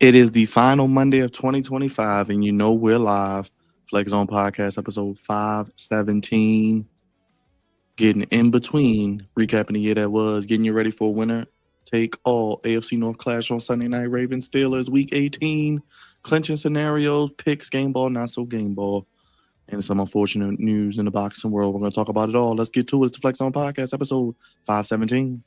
It is the final Monday of 2025, and you know we're live. Flex Zone Podcast, episode 517. Getting in between, recapping the year that was, getting you ready for a winner. Take all AFC North clash on Sunday night. Ravens Steelers, week 18. Clinching scenarios, picks, game ball, not so game ball. And some unfortunate news in the boxing world. We're going to talk about it all. Let's get to it. It's the Flex Zone Podcast, episode 517.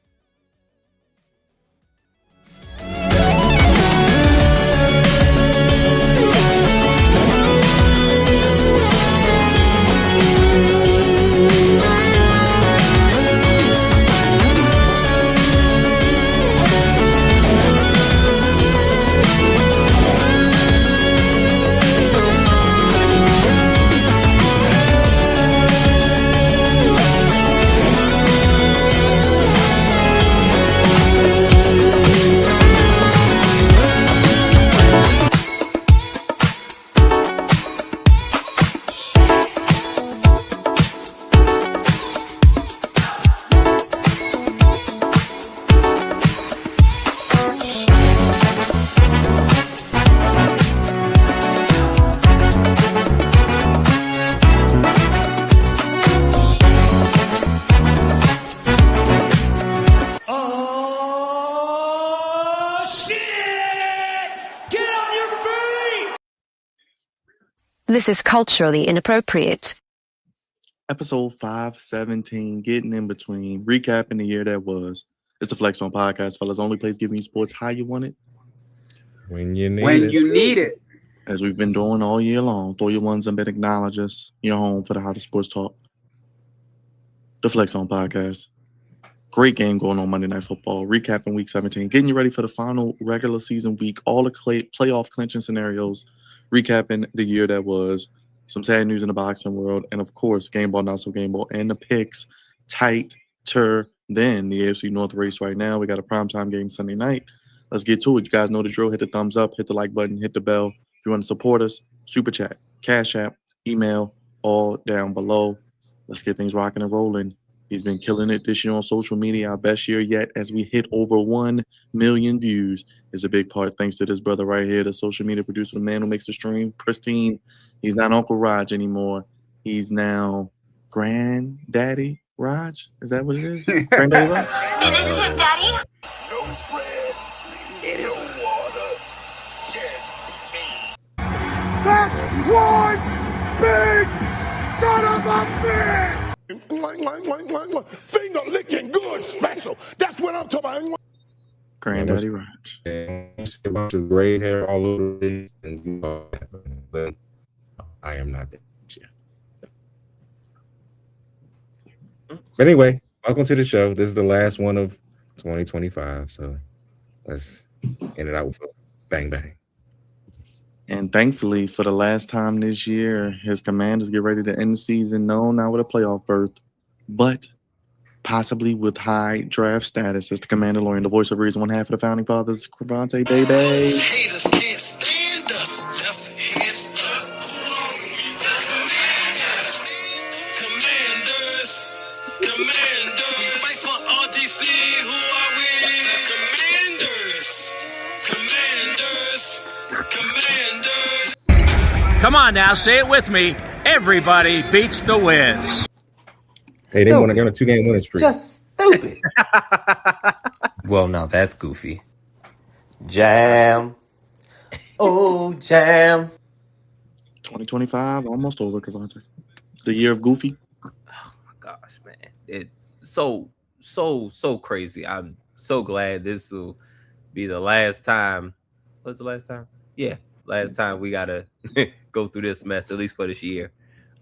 This is culturally inappropriate. Episode 517, getting in between, recapping the year that was. It's the Flex Zone Podcast, fellas. Only place giving you sports how you want it. When you need it. As we've been doing all year long. Throw your ones and acknowledge us. You're home for the hottest sports talk. The Flex Zone Podcast. Great game going on Monday Night Football. Recapping week 17. Getting you ready for the final regular season week. All the playoff clinching scenarios. Recapping the year that was. Some sad news in the boxing world. And, of course, game ball, not so game ball. And the picks tighter than the AFC North race right now. We got a primetime game Sunday night. Let's get to it. You guys know the drill. Hit the thumbs up. Hit the like button. Hit the bell. If you want to support us, Super Chat, Cash App, email, all down below. Let's get things rocking and rolling. He's been killing it this year on social media. Our best year yet as we hit over 1 million views is a big part thanks to this brother right here, the social media producer, the man who makes the stream pristine. He's not Uncle Raj anymore. He's now Granddaddy Raj. Is that what it is? Granddaddy Raj? And isn't it, Daddy? No bread, no water, just me. That's one big son of a bitch! Finger licking good special. That's what I'm talking about. Granddaddy Raj. A bunch of gray hair all over this, and but I am not that yet. But anyway, welcome to the show. This is the last one of 2025, so let's end it out with a bang bang. And thankfully, for the last time this year, his Commanders get ready to end the season. No, not with a playoff berth, but possibly with high draft status as the Mandalorian, the voice of reason, one half of the founding fathers, Cravante, baby. Haters can't stand us. Left hand up. Commanders. We fight for RDC. Who are we? The Commanders. Commanders. Come on now, say it with me. Everybody beats the Wiz. Hey, they won again a 2-game winning streak. Just stupid. Well, now that's goofy. Jam. Oh, jam. 2025, almost over, Cavante. The year of Goofy. Oh my gosh, man. It's so crazy. I'm so glad this will be the last time. What's the last time? Yeah, last time we gotta go through this mess, at least for this year.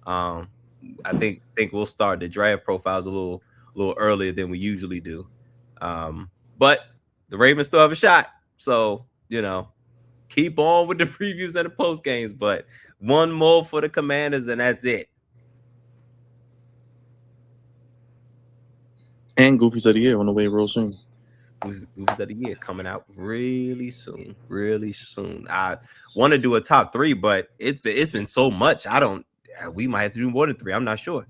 I think we'll start the draft profiles a little earlier than we usually do. But the Ravens still have a shot. So, keep on with the previews and the post games, but one more for the Commanders and that's it. And Goofy's of the Year on the way real soon. Goofy's of the Year coming out really soon. I want to do a top 3, but it's been so much. We might have to do more than 3. I'm not sure.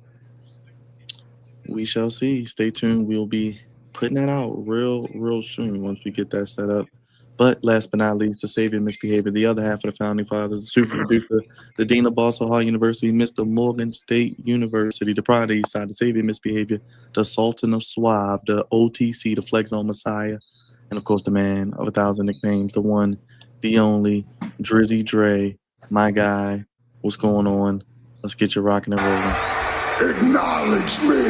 We shall see. Stay tuned. We'll be putting that out real soon once we get that set up. But last but not least, the savior misbehavior, the other half of the founding fathers, the super producer, the dean of Boston Hall University, Mr. Morgan State University, the pride of the East Side, the savior misbehavior, the sultan of suave, the OTC, the flex on Messiah, and of course the man of 1,000 nicknames, the one, the only, Drizzy Dre, my guy. What's going on? Let's get you rocking and rolling. Acknowledge me.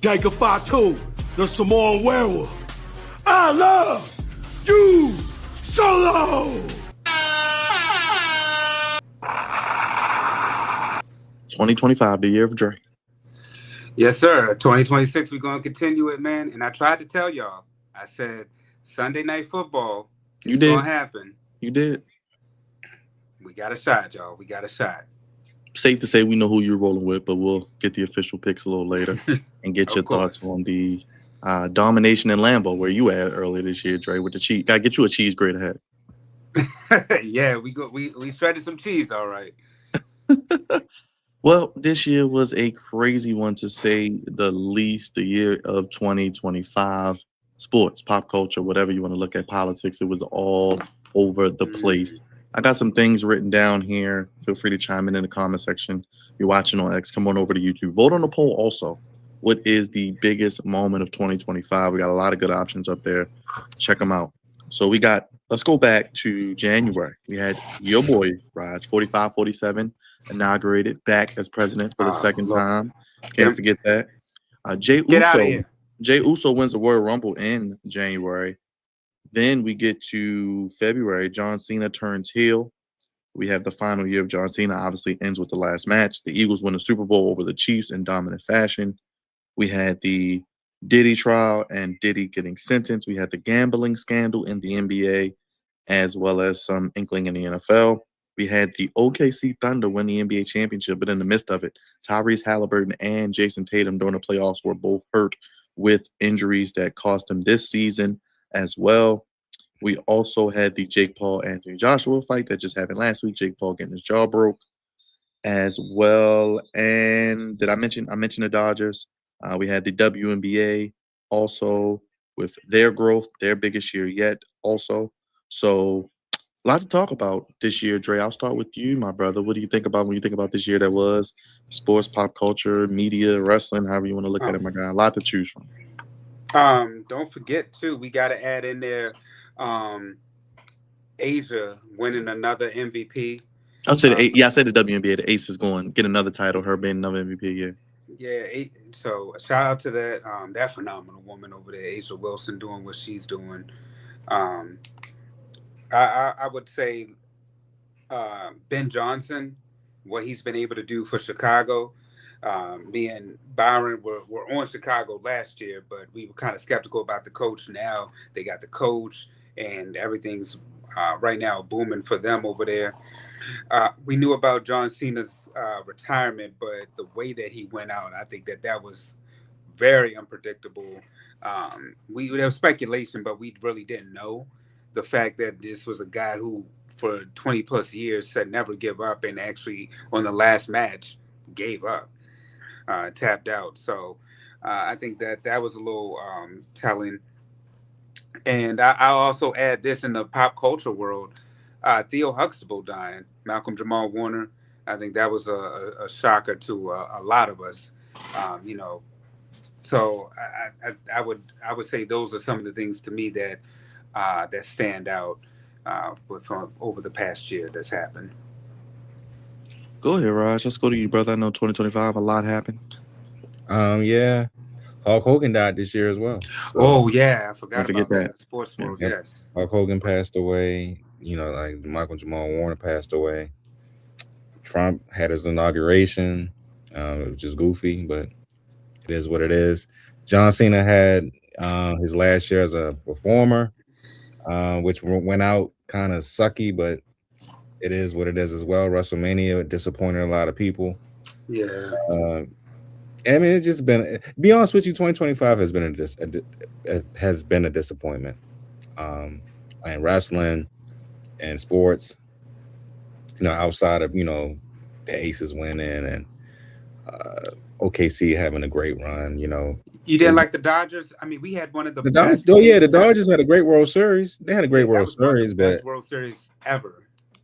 Jacob Fatu, the Samoan werewolf. I love you solo. 2025, the year of Dre. Yes, sir. 2026, we're going to continue it, man. And I tried to tell y'all. I said Sunday Night Football is going to happen. You did. We got a shot, y'all. We got a shot. Safe to say we know who you're rolling with, but we'll get the official picks a little later and get your thoughts on the domination in Lambeau, where you at earlier this year, Dre, with the cheese. Gotta get you a cheese grade ahead. Yeah, we shredded some cheese, all right. Well, this year was a crazy one to say the least. The year of 2025, sports, pop culture, whatever you want to look at, politics, it was all over the place. I got some things written down here. Feel free to chime in the comment section. You're watching on X, come on over to YouTube. Vote on the poll also. What is the biggest moment of 2025? We got a lot of good options up there. Check them out. So let's go back to January. We had your boy, Raj, 45-47, inaugurated back as president for the second time. Can't forget that. Jay Uso wins the Royal Rumble in January. Then we get to February. John Cena turns heel. We have the final year of John Cena, obviously ends with the last match. The Eagles win the Super Bowl over the Chiefs in dominant fashion. We had the Diddy trial and Diddy getting sentenced. We had the gambling scandal in the NBA, as well as some inkling in the NFL. We had the OKC Thunder win the NBA championship, but in the midst of it, Tyrese Halliburton and Jason Tatum during the playoffs were both hurt with injuries that cost them this season as well. We also had the Jake Paul Anthony Joshua fight that just happened last week. Jake Paul getting his jaw broke as well. And did I mention the Dodgers? We had the WNBA also with their growth, their biggest year yet also. So a lot to talk about this year, Dre. I'll start with you, my brother. What do you think about when you think about this year that was? Sports, pop culture, media, wrestling, however you want to look at it, my guy. A lot to choose from. Don't forget, too, we got to add in there Asia winning another MVP. I said the WNBA. The Ace is going get another title. Her being another MVP. Yeah. So a shout out to that phenomenal woman over there, Asia Wilson, doing what she's doing. I would say Ben Johnson, what he's been able to do for Chicago. Me and Byron were on Chicago last year, but we were kind of skeptical about the coach. Now they got the coach, and everything's right now booming for them over there. We knew about John Cena's retirement, but the way that he went out, I think that was very unpredictable. There was speculation, but we really didn't know. The fact that this was a guy who, for 20 plus years, said never give up, and actually on the last match gave up, tapped out. So I think that was a little telling. And I'll also add this in the pop culture world: Theo Huxtable dying, Malcolm Jamal Warner. I think that was a shocker to a lot of us. You know, so I would say those are some of the things to me that that stand out from over the past year that's happened. Go ahead, Raj. Let's go to you, brother. I know 2025, a lot happened. Yeah. Hulk Hogan died this year as well. So, Oh yeah, I forgot Don't forget about that. that. In the sports Yeah. world, Yep. yes. Hulk Hogan passed away. You know, like Michael Jamal Warner passed away. Trump had his inauguration, which is goofy, but it is what it is. John Cena had his last year as a performer, which went out kind of sucky, but it is what it is as well. WrestleMania disappointed a lot of people. Yeah. I mean, it's just been. To be honest with you, 2025 has been a disappointment. In wrestling and sports, you know, outside of the Aces winning and OKC having a great run, you know. You didn't like the Dodgers? I mean, we had one of the The best. Dodgers, Game the Dodgers sevens. had a great World Series. They had a great That World was one of Series, the best but World Series ever.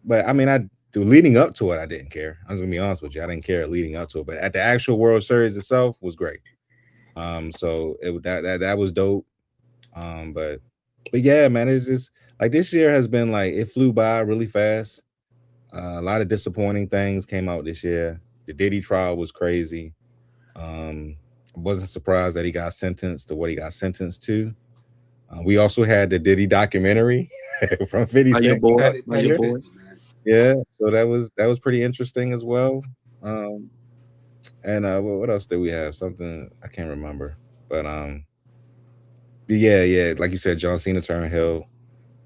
I mean, leading up to it, I didn't care. I was gonna be honest with you, I didn't care leading up to it, but at the actual World Series itself was great. So that was dope. But yeah, man, it's just like this year has been like it flew by really fast. A lot of disappointing things came out this year. The Diddy trial was crazy. I wasn't surprised that he got sentenced to what he got sentenced to. We also had the Diddy documentary from 50 How your Cent. boy? Petty How your 50, boy? man. Yeah, so that was pretty interesting as well. And what else did we have? Something I can't remember, but yeah, like you said, John Cena turned heel.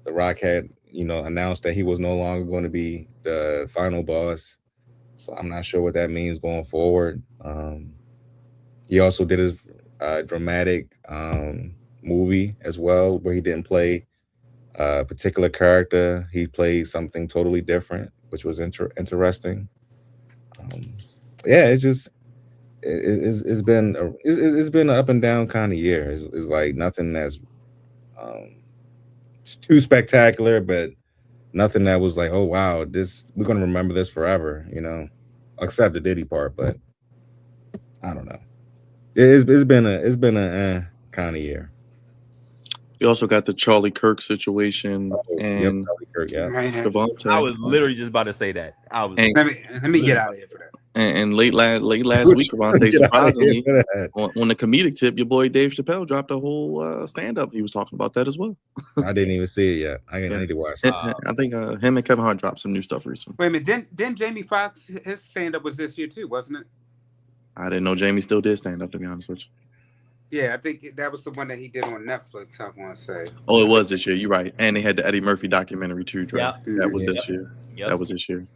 The Rock had announced that he was no longer going to be the final boss, so I'm not sure what that means going forward. He also did his dramatic movie as well, where he didn't play a particular character. He played something totally different, which was interesting. Yeah, it's been an up and down kind of year. It's like nothing that's too spectacular, but nothing that was like, oh wow, we're gonna remember this forever, except the Diddy part. But I don't know. It's been a kind of year. You also got the Charlie Kirk situation and Charlie Kirk, yeah. Man, Devontae. I was literally just about to say that. I was. And- let me get out of here for that. And late last week, Devontae, surprisingly, on the comedic tip, your boy Dave Chappelle dropped a whole stand-up. He was talking about that as well. I didn't even see it yet. I need to watch it. I think him and Kevin Hart dropped some new stuff recently. Wait a minute, didn't Jamie Foxx, his stand-up was this year too, wasn't it? I didn't know Jamie still did stand up, to be honest with you. Yeah, I think that was the one that he did on Netflix, I want to say. Oh, it was this year. You're right. And they had the Eddie Murphy documentary too, Dre. Yep. That was this year. That was this year.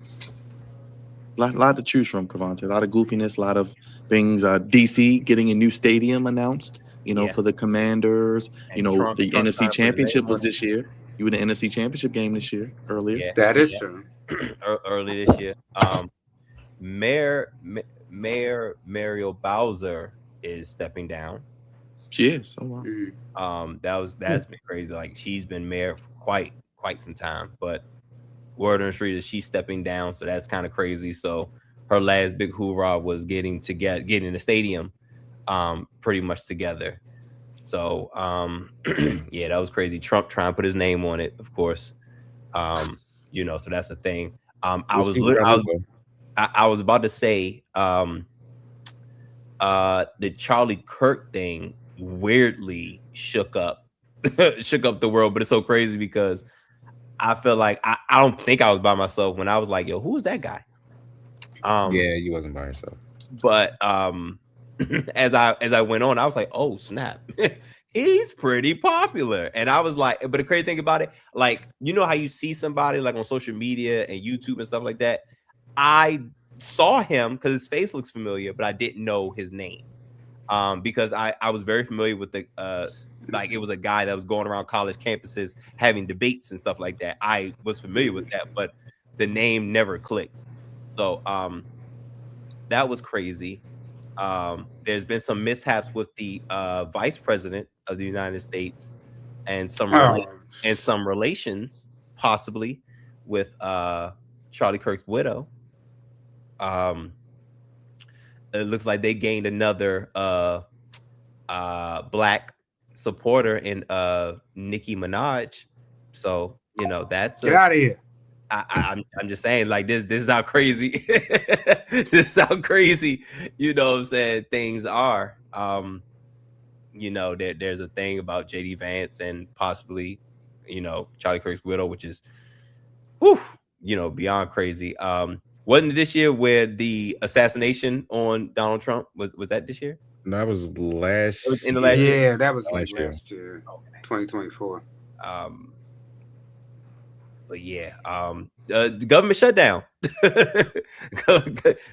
Lot to choose from, Cavante. A lot of goofiness, a lot of things. DC getting a new stadium announced, for the Commanders. And Trump the trying NFC to Championship name was on this year. You were in the NFC Championship game this year, earlier. Yeah. That is true. Early this year. Mayor Muriel Bowser is stepping down. She is. Oh wow. Mhm. That's been crazy. Like she's been mayor for quite some time, but word on the street is she's stepping down, so that's kind of crazy. So her last big hoorah was getting the stadium pretty much together. So yeah, that was crazy. Trump trying to put his name on it, of course. So that's a thing. I was about to say the Charlie Kirk thing weirdly shook up the world, but it's so crazy because I feel like I don't think I was by myself when I was like, yo, who is that guy? Yeah, you wasn't by yourself. But as I went on, I was like, oh snap. He's pretty popular. And I was like, but the crazy thing about it, like, you know how you see somebody like on social media and YouTube and stuff like that. I saw him because his face looks familiar, but I didn't know his name. Because I was very familiar with the like it was a guy that was going around college campuses having debates and stuff like that. I was familiar with that, but the name never clicked. So that was crazy. There's been some mishaps with the vice president of the United States. and some Oh, relations possibly with Charlie Kirk's widow. It looks like they gained another black supporter in Nicki Minaj. So that's get out of here. I'm just saying, like, this is how crazy this is how crazy what I'm saying things are. There's a thing about JD Vance and possibly Charlie Kirk's widow, which is beyond crazy. Wasn't it this year where the assassination on Donald Trump was that this year? No, that was last. In the last year? Yeah, that was Last last year, Okay. 2024. But yeah, the government shutdown. The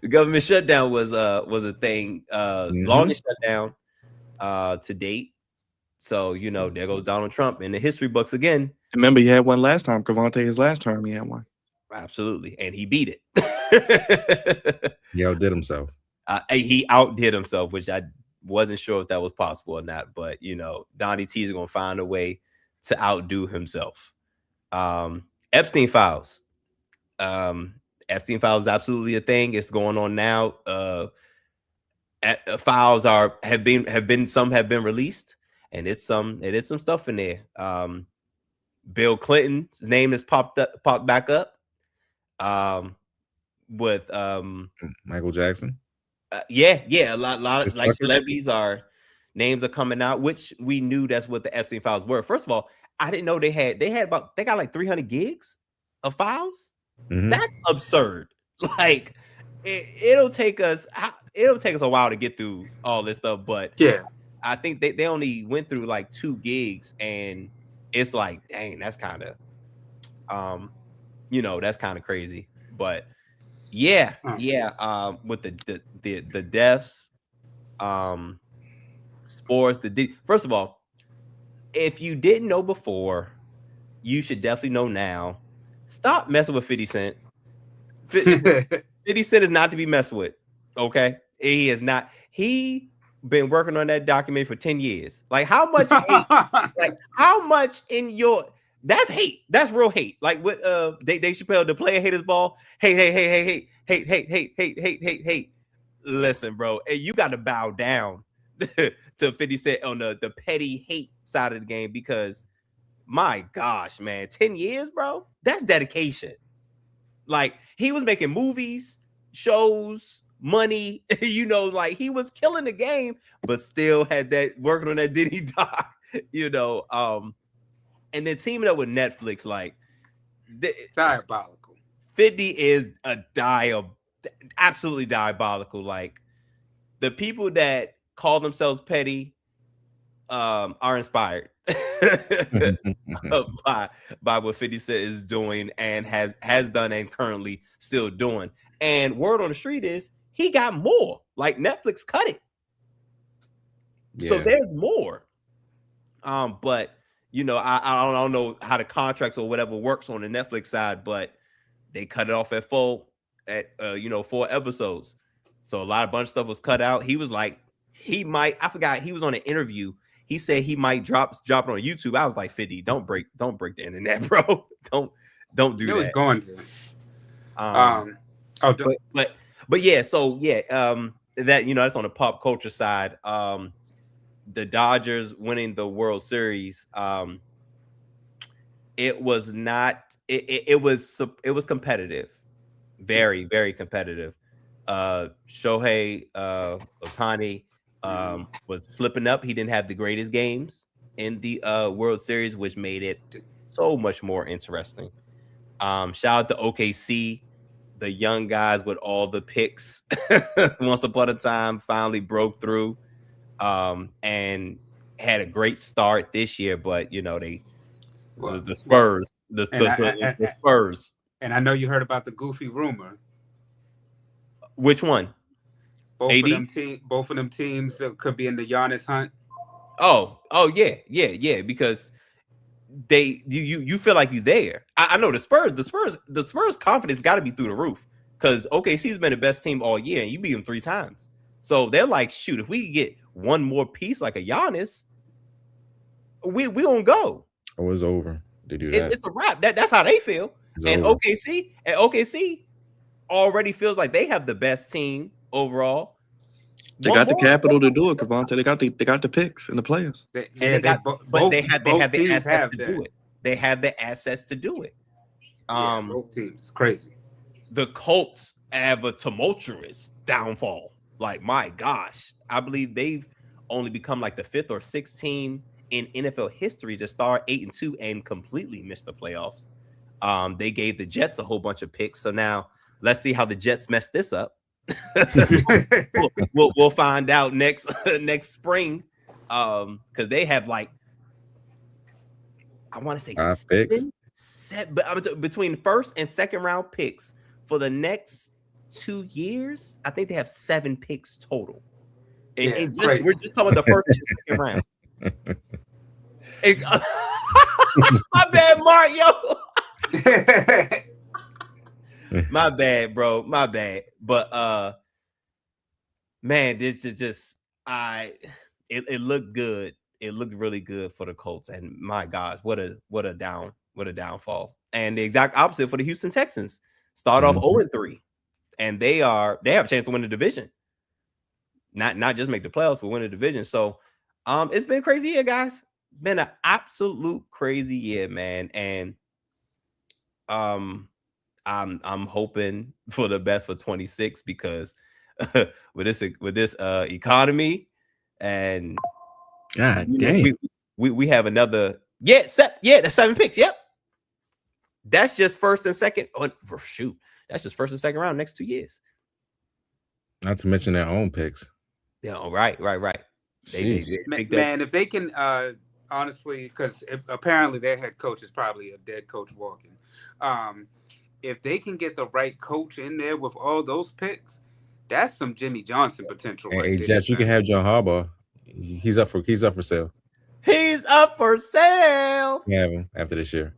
government shutdown was a thing, longest shutdown to date. So there goes Donald Trump in the history books again. Remember, he had one last time. Cavante, his last term, he had one. Absolutely, and he beat it. He outdid himself. He outdid himself, which I wasn't sure if that was possible or not. But Donnie T is gonna find a way to outdo himself. Epstein files. Epstein files is absolutely a thing. It's going on now. Files have been released, and it's some stuff in there. Bill Clinton's name has popped back up. With Michael Jackson. Yeah, a lot of like celebrities names are coming out, which we knew that's what the Epstein files were. First of all, I didn't know they got like 300 gigs of files. Mm-hmm. That's absurd. Like it'll take us a while to get through all this stuff, but Yeah, I think they only went through like 2 gigs, and it's like, dang, that's kind of that's kind of crazy. But yeah, with the deaths, sports, first of all, if you didn't know before, you should definitely know now. Stop messing with 50 Cent. 50 Cent is not to be messed with. Okay, he is not. He been working on that documentary for 10 years. Like, how much hate? Like, how much in your? That's hate. That's real hate. Like with Dave Chappelle, the player haters ball. Hate. Listen, bro, hey, you got to bow down to 50 Cent on the petty hate side of the game, because my gosh, man, 10 years, bro, that's dedication. Like, he was making movies, shows, money, like he was killing the game, but still had that working on that Diddy doc, and then teaming up with Netflix, like diabolical. 50 is absolutely diabolical. Like, the people that call themselves petty are inspired by what 50 Cent is doing and has done and currently still doing. And word on the street is he got more. Like, Netflix cut it. Yeah. So there's more. But I don't know how the contracts or whatever works on the Netflix side, but they cut it off at 4 episodes. So a bunch of stuff was cut out. He was like, I forgot, he was on an interview. He said he might drop it on YouTube. I was like, 50, don't break the internet, bro. Don't do that. He's going to. But yeah, so yeah, that that's on the pop culture side. The Dodgers winning the World Series. It was not. It was competitive, very, very competitive. Shohei Ohtani was slipping up. He didn't have the greatest games in the World Series, which made it so much more interesting. Shout out to OKC, the young guys with all the picks. Once upon a time, finally broke through, and had a great start this year. But the Spurs, the Spurs. And I know you heard about the goofy rumor. Which one? Both of them teams could be in the Giannis hunt. Oh yeah. Because you feel like you're there. I know the Spurs confidence got to be through the roof, because OKC's been the best team all year, and you beat them 3 times. So they're like, shoot, if we could get one more piece like a Giannis, we gonna go. Oh, it's over. They do that. It's a wrap. That's how they feel. It's And over. OKC already feels like they have the best team overall. They got the capital to do it, Cavante. They got the picks and the players. They have the assets to do it. They have the assets to do it. Both teams. It's crazy. The Colts have a tumultuous downfall. Like, my gosh, I believe they've only become like the 5th or 6th team in NFL history to start 8-2 and completely miss the playoffs. They gave the Jets a whole bunch of picks. So now let's see how the Jets mess this up. we'll find out next spring. Because they have like, I want to say 5 picks. Between first and second round picks for the next 2 years. I think they have 7 picks total. And we're just talking about the first and second round. My bad, Mark, yo. My bad, bro. My bad. But man, this is just it looked good. It looked really good for the Colts. And my gosh, what a downfall. And the exact opposite for the Houston Texans. Start off 0-3. And they have a chance to win the division. Not just make the playoffs, but win the division. So it's been a crazy year, guys. Been an absolute crazy year, man. And I'm hoping for the best for 26 because with this economy and God damn, we have another that's 7 picks. Yep, that's just first and second. Oh, shoot, that's just first and second round next 2 years. Not to mention their own picks. Yeah, right. They Man, if they can, honestly, because apparently their head coach is probably a dead coach walking. If they can get the right coach in there with all those picks, that's some Jimmy Johnson potential. Hey, Jets, you can have John Harbaugh. He's up for sale. He's up for sale. You have him after this year.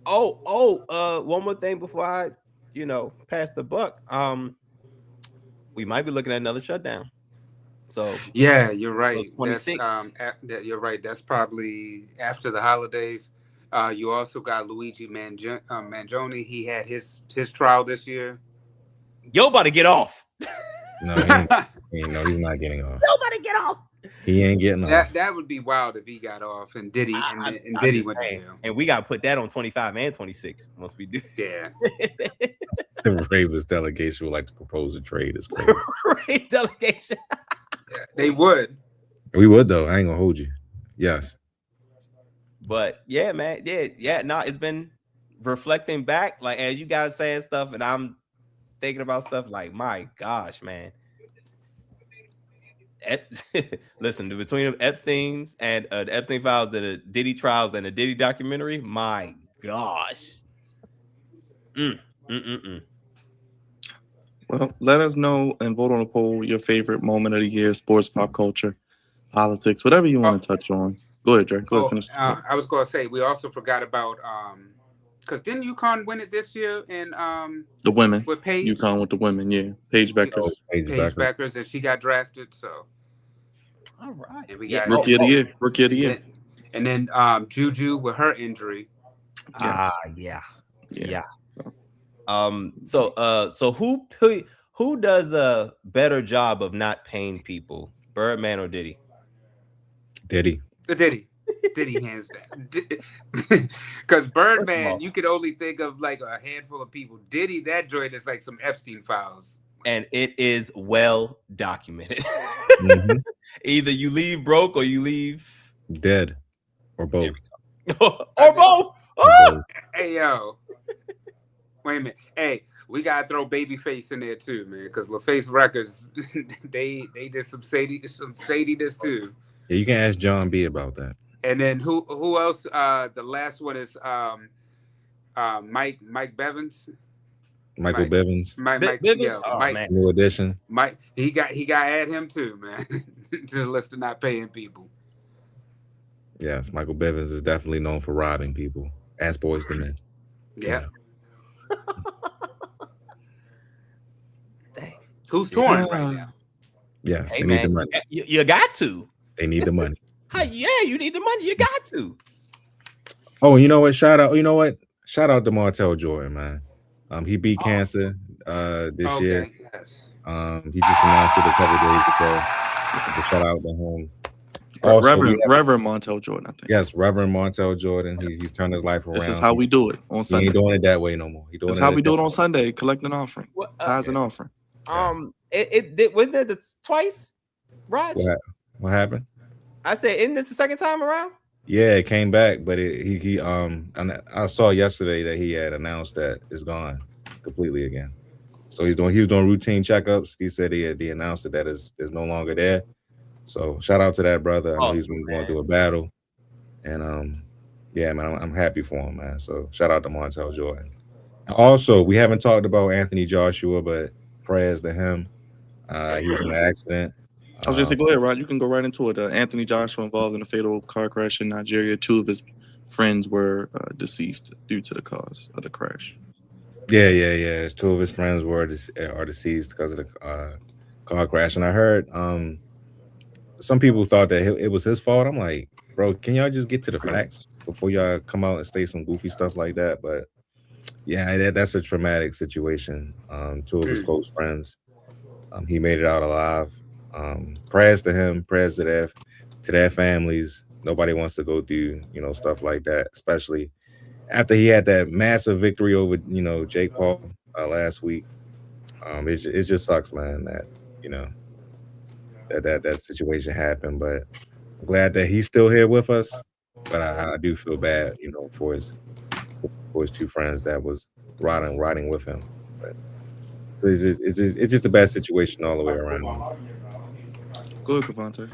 One more thing before I, pass the buck. We might be looking at another shutdown. So yeah, you're right. 26. You're right. That's probably after the holidays. You also got Luigi Mangione. He had his trial this year. Yo, about to get off. No, he's not getting off. Nobody get off. He ain't getting off. That would be wild if he got off and Diddy Diddy went to jail. And we got to put that on 25 and 26 once we do. Yeah. The Ravens delegation would like to propose a trade. Is crazy. Ravens delegation. They would. We would though. I ain't gonna hold you. Yes. But yeah, man. Yeah. No, it's been reflecting back, like as you guys saying stuff, and I'm thinking about stuff like, my gosh, man. Listen, between the Epstein's and the Epstein files and the Diddy trials and the Diddy documentary, my gosh. Well, let us know and vote on the poll your favorite moment of the year, sports, pop culture, politics, whatever you want to touch on. Go ahead, Dre. Go ahead, finish. I was going to say, we also forgot about, because didn't UConn win it this year in the women? With Paige? UConn with the women, yeah. Paige Beckers. Paige Beckers, and she got drafted, so. All right. And we got Rookie of the year. And then Juju with her injury. Yeah. So who does a better job of not paying people, Birdman or Diddy? Diddy, hands down. Because Birdman, you could only think of like a handful of people. Diddy, that joint is like some Epstein files, and it is well documented. Either you leave broke or you leave dead, or both, or both. Oh! Hey yo. Wait a minute. Hey, we gotta throw Babyface in there too, man. Because LaFace Records, they did some shadiness too. Yeah, you can ask John B about that. And then who else? The last one is Mike Bevins. Michael Bivens. Mike, man. New addition. Mike, he got add him too, man, to the list of not paying people. Yes, Michael Bivens is definitely known for robbing people. As Boys to Men. Yeah. Dang. Who's touring right now? Yes, hey, they man, need the money. You got to. They need the money. Yeah, you need the money. You got to. Oh, you know what? Shout out to Martell Jordan, man. He beat cancer this year. Yes. He just announced it a couple days ago. So shout out to him. Also, Reverend Montel Jordan, I think. Yes, Reverend Montel Jordan. He's turned his life around. This is how we do it on Sunday. He ain't doing it that way no more. This is how we do it on Sunday, collecting an offering. Tithes and offering. Wasn't it twice, Raj? What happened? I said, isn't this the second time around? Yeah, it came back, but and I saw yesterday that he had announced that it's gone completely again. So he was doing routine checkups. He said he announced that is no longer there. So shout out to that brother. I know he's been going through a battle, and yeah, man, I'm happy for him, man. So shout out to Montel Jordan. Also, we haven't talked about Anthony Joshua, but prayers to him. He was in an accident. I was just saying, go ahead, Rod. You can go right into it. Anthony Joshua involved in a fatal car crash in Nigeria. 2 of his friends were deceased due to the cause of the crash. Yeah. 2 of his friends are deceased because of the car crash, and I heard some people thought that it was his fault. I'm like, bro, can y'all just get to the facts before y'all come out and say some goofy stuff like that? But yeah, that's a traumatic situation. 2 of his close friends. He made it out alive. Prayers to him, prayers to their families. Nobody wants to go through, stuff like that, especially after he had that massive victory over, Jake Paul last week. It just sucks, man, that that situation happened. But I'm glad that he's still here with us. But I do feel bad, for his 2 friends that was riding with him. But so it's just a bad situation all the way around. Go ahead, Cavante.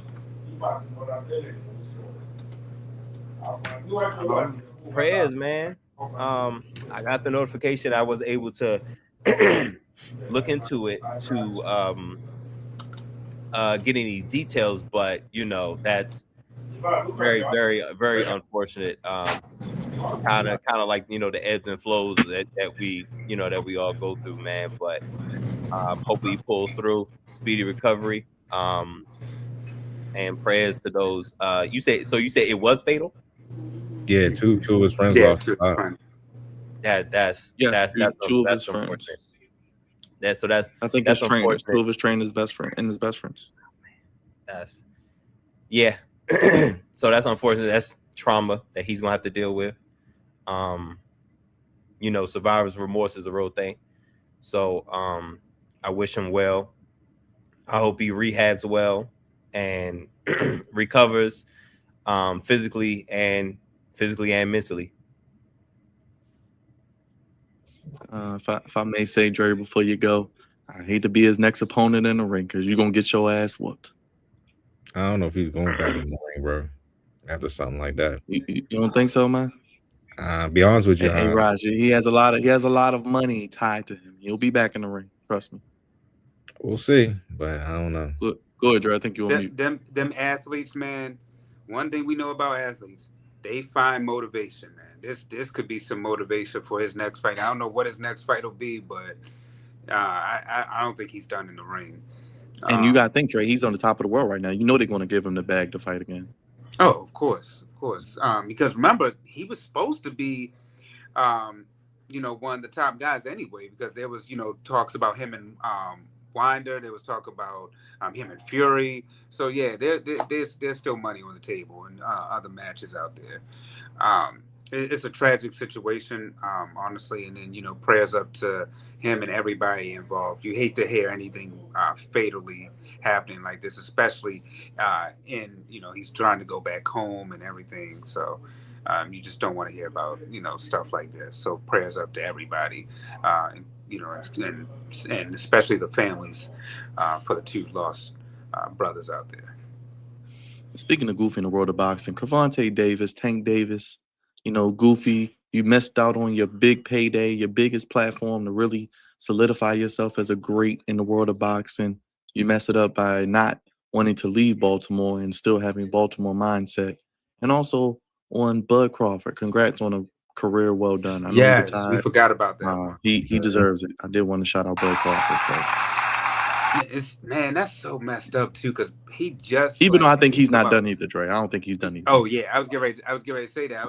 Prayers, man. I got the notification. I was able to look into it to get any details, but that's very, very, very unfortunate. Kind of like the ebbs and flows that we all go through, man. But hopefully he pulls through, speedy recovery. And prayers to those. You say it was fatal? Yeah, two of his friends lost. That's 2 of his friends. I think that's 2 of his trainers' best friend and his best friends. So that's unfortunate. That's trauma that he's gonna have to deal with. Survivor's remorse is a real thing. So I wish him well. I hope he rehabs well and recovers physically and mentally. If I may say, Dre, before you go, I hate to be his next opponent in the ring because you're gonna get your ass whooped. I don't know if he's going back in the ring, bro. After something like that, you don't think so, man? Be honest with you, hey Roger, he has a lot of money tied to him. He'll be back in the ring. Trust me. We'll see, but I don't know. Go ahead, Dre. I think you want them athletes, man. One thing we know about athletes, they find motivation, man. This could be some motivation for his next fight. I don't know what his next fight will be, but I don't think he's done in the ring. And you gotta think, Dre, he's on the top of the world right now. You know they're gonna give him the bag to fight again. Oh, of course. Because remember, he was supposed to be, one of the top guys anyway. Because there was, talks about him and Winder. There was talk about him and Fury. So yeah, there's still money on the table and other matches out there. It's a tragic situation, honestly. And then prayers up to him and everybody involved. You hate to hear anything fatally happening like this, especially he's trying to go back home and everything. So you just don't want to hear about stuff like this. So prayers up to everybody, and especially the families for the 2 lost brothers out there. Speaking of Goofy in the world of boxing, Cavante Davis, Tank Davis, Goofy, you missed out on your big payday, your biggest platform to really solidify yourself as a great in the world of boxing. You mess it up by not wanting to leave Baltimore and still having Baltimore mindset. And also on Bud Crawford, congrats on a career well done. I know yes, we forgot about that. He deserves it. I did want to shout out Bud Crawford. Man, that's so messed up too, because he just Even though I like think he's come not out. done either, Dre. I don't think he's done either. Oh yeah, I was getting ready to say that.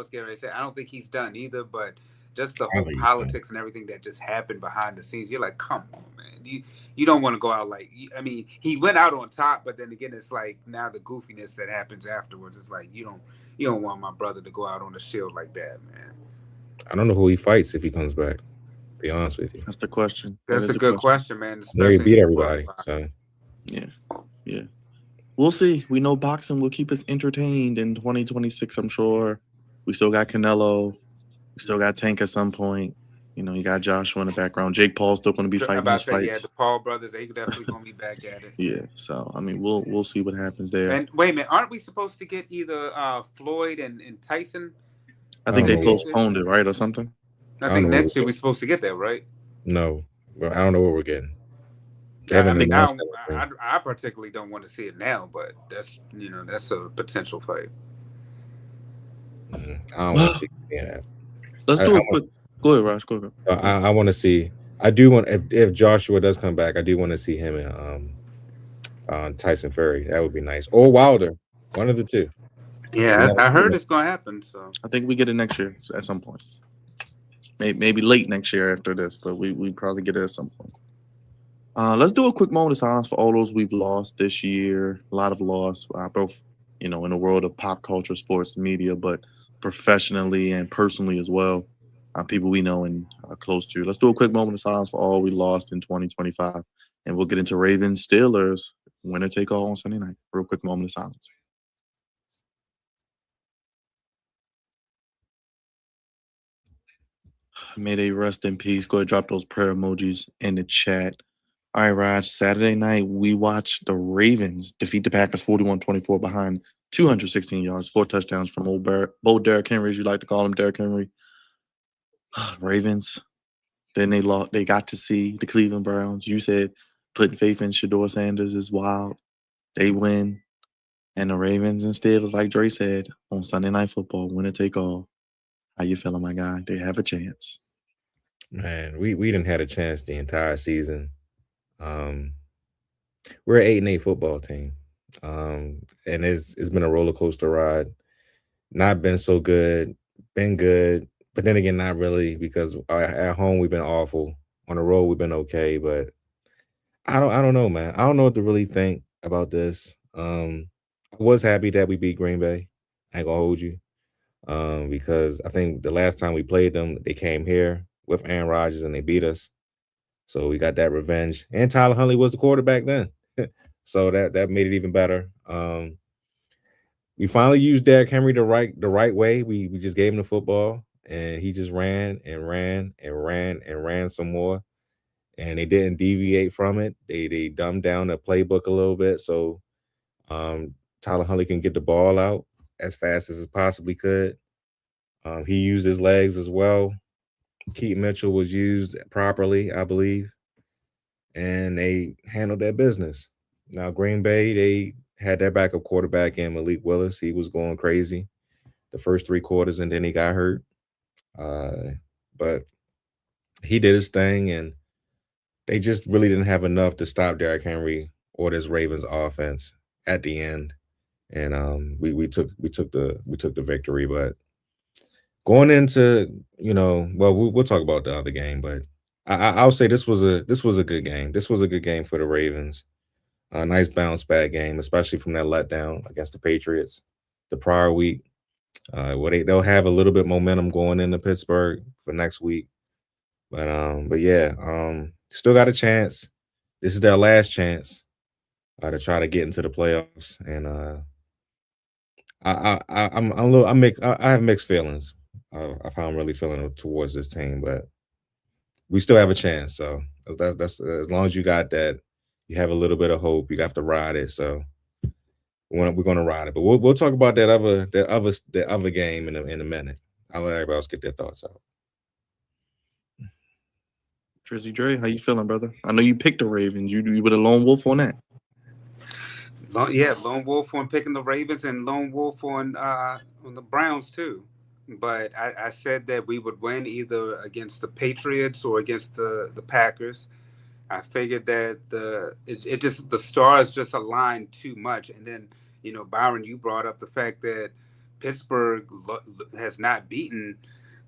I don't think he's done either, but just the I don't whole think he's done. politics and everything that just happened behind the scenes. You're like, come on, man. You don't want to go out like. I mean, he went out on top, but then again, it's like now the goofiness that happens afterwards. It's like you don't want my brother to go out on the shield like that, man. I don't know who he fights if he comes back. To be honest with you, That's the question. That's a good question, man. I know he Especially beat in everybody. So Yeah. We'll see. We know boxing will keep us entertained in 2026, I'm sure. We still got Canelo. We still got Tank at some point. You know, you got Joshua in the background. Jake Paul's still going to be fighting about his to say, fights. the Paul brothers, they definitely gonna be back at it. Yeah. So, I mean, we'll see what happens there. And wait a minute, aren't we supposed to get either Floyd and Tyson? I think I they don't know. postponed it, right, or something? I I think don't know next year we're supposed to get that, right? No, well, I don't know what we're getting. They I haven't mean, announced anything. I particularly don't want to see it now, but that's a potential fight. I don't want to see that. Let's do a quick. Go ahead, Raj. Go ahead. I want to see. I do want if Joshua does come back, I do want to see him and Tyson Fury. That would be nice. Or Wilder, one of the two. Yeah, I heard it's gonna happen. So I think we get it next year at some point. Maybe late next year after this, but we probably get it at some point. Let's do a quick moment of silence for all those we've lost this year. A lot of loss, both in the world of pop culture, sports, media, but professionally and personally as well. People we know and close to. Let's do a quick moment of silence for all we lost in 2025, and we'll get into Ravens Steelers winner take all on Sunday night. Real quick moment of silence. May they rest in peace. Go ahead, drop those prayer emojis in the chat. All right, Raj. Saturday night, we watched the Ravens defeat the Packers 41-24 behind 216 yards, 4 touchdowns from old Derrick Henry, as you like to call him, Derrick Henry. Ravens. Then they lost. They got to see the Cleveland Browns. You said putting faith in Shador Sanders is wild. They win. And the Ravens instead, like Dre said, on Sunday Night Football, winner take all. How you feeling, my guy? They have a chance. Man, we didn't had a chance the entire season. We're an 8-8 football team. And it's been a roller coaster ride. Not been so good, been good, but then again, not really, because at home we've been awful. On the road, we've been okay, but I don't know, man. I don't know what to really think about this. I was happy that we beat Green Bay. I ain't gonna hold you. Because I think the last time we played them, they came here with Aaron Rodgers and they beat us. So we got that revenge. And Tyler Huntley was the quarterback then. So that made it even better. We finally used Derrick Henry the right way. We just gave him the football and he just ran and ran and ran and ran some more. And they didn't deviate from it. They dumbed down the playbook a little bit. So Tyler Huntley can get the ball out as fast as it possibly could. He used his legs as well. Keaton Mitchell was used properly, I believe. And they handled their business. Now, Green Bay, they had their backup quarterback in Malik Willis. He was going crazy the first 3 quarters, and then he got hurt. But he did his thing, and they just really didn't have enough to stop Derrick Henry or this Ravens offense at the end. And we took the victory. But going into, we'll talk about the other game, but I'll say this was a good game. This was a good game for the Ravens. A nice bounce back game, especially from that letdown against the Patriots the prior week. They'll have a little bit momentum going into Pittsburgh for next week. But yeah, still got a chance. This is their last chance to try to get into the playoffs, and I have mixed feelings of how I'm really feeling towards this team, but we still have a chance. So that's as long as you got that, you have a little bit of hope. You have to ride it. So we're going to ride it. But we'll talk about that other game in a minute. I'll let everybody else get their thoughts out. Drizzy Dre, how you feeling, brother? I know you picked the Ravens. You were the lone wolf on that. Lone wolf on picking the Ravens and lone wolf on the Browns too. But I said that we would win either against the Patriots or against the Packers. I figured that the stars just aligned too much. And then, Byron, you brought up the fact that Pittsburgh has not beaten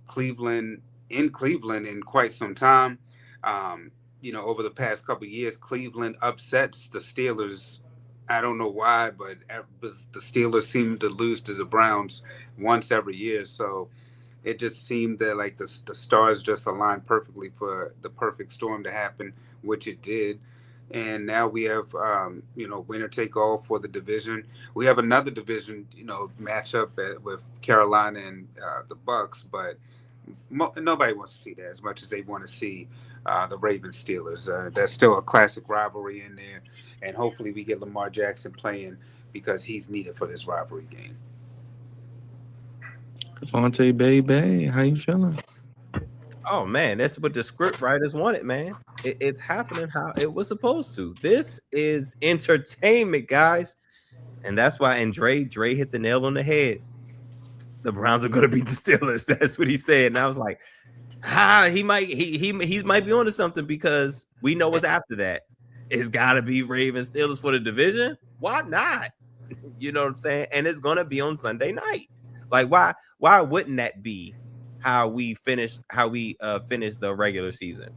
Cleveland in Cleveland in quite some time. Over the past couple of years, Cleveland upsets the Steelers. I don't know why, but the Steelers seem to lose to the Browns once every year. So it just seemed that like the stars just aligned perfectly for the perfect storm to happen, which it did. And now we have, winner take all for the division. We have another division, matchup with Carolina and the Bucks, but nobody wants to see that as much as they want to see the Ravens Steelers. That's still a classic rivalry in there, and hopefully we get Lamar Jackson playing because he's needed for this rivalry game. Devontae baby, how you feeling? Oh man, that's what the script writers wanted, man. It's happening how it was supposed to. This is entertainment, guys, and that's why. And Dre hit the nail on the head. The Browns are going to beat the Steelers. That's what he said, and I was like, he might be onto something, because we know what's after that. It's got to be Ravens Steelers for the division. Why not? You know what I'm saying? And it's going to be on Sunday night. Like, why wouldn't that be how we finish the regular season?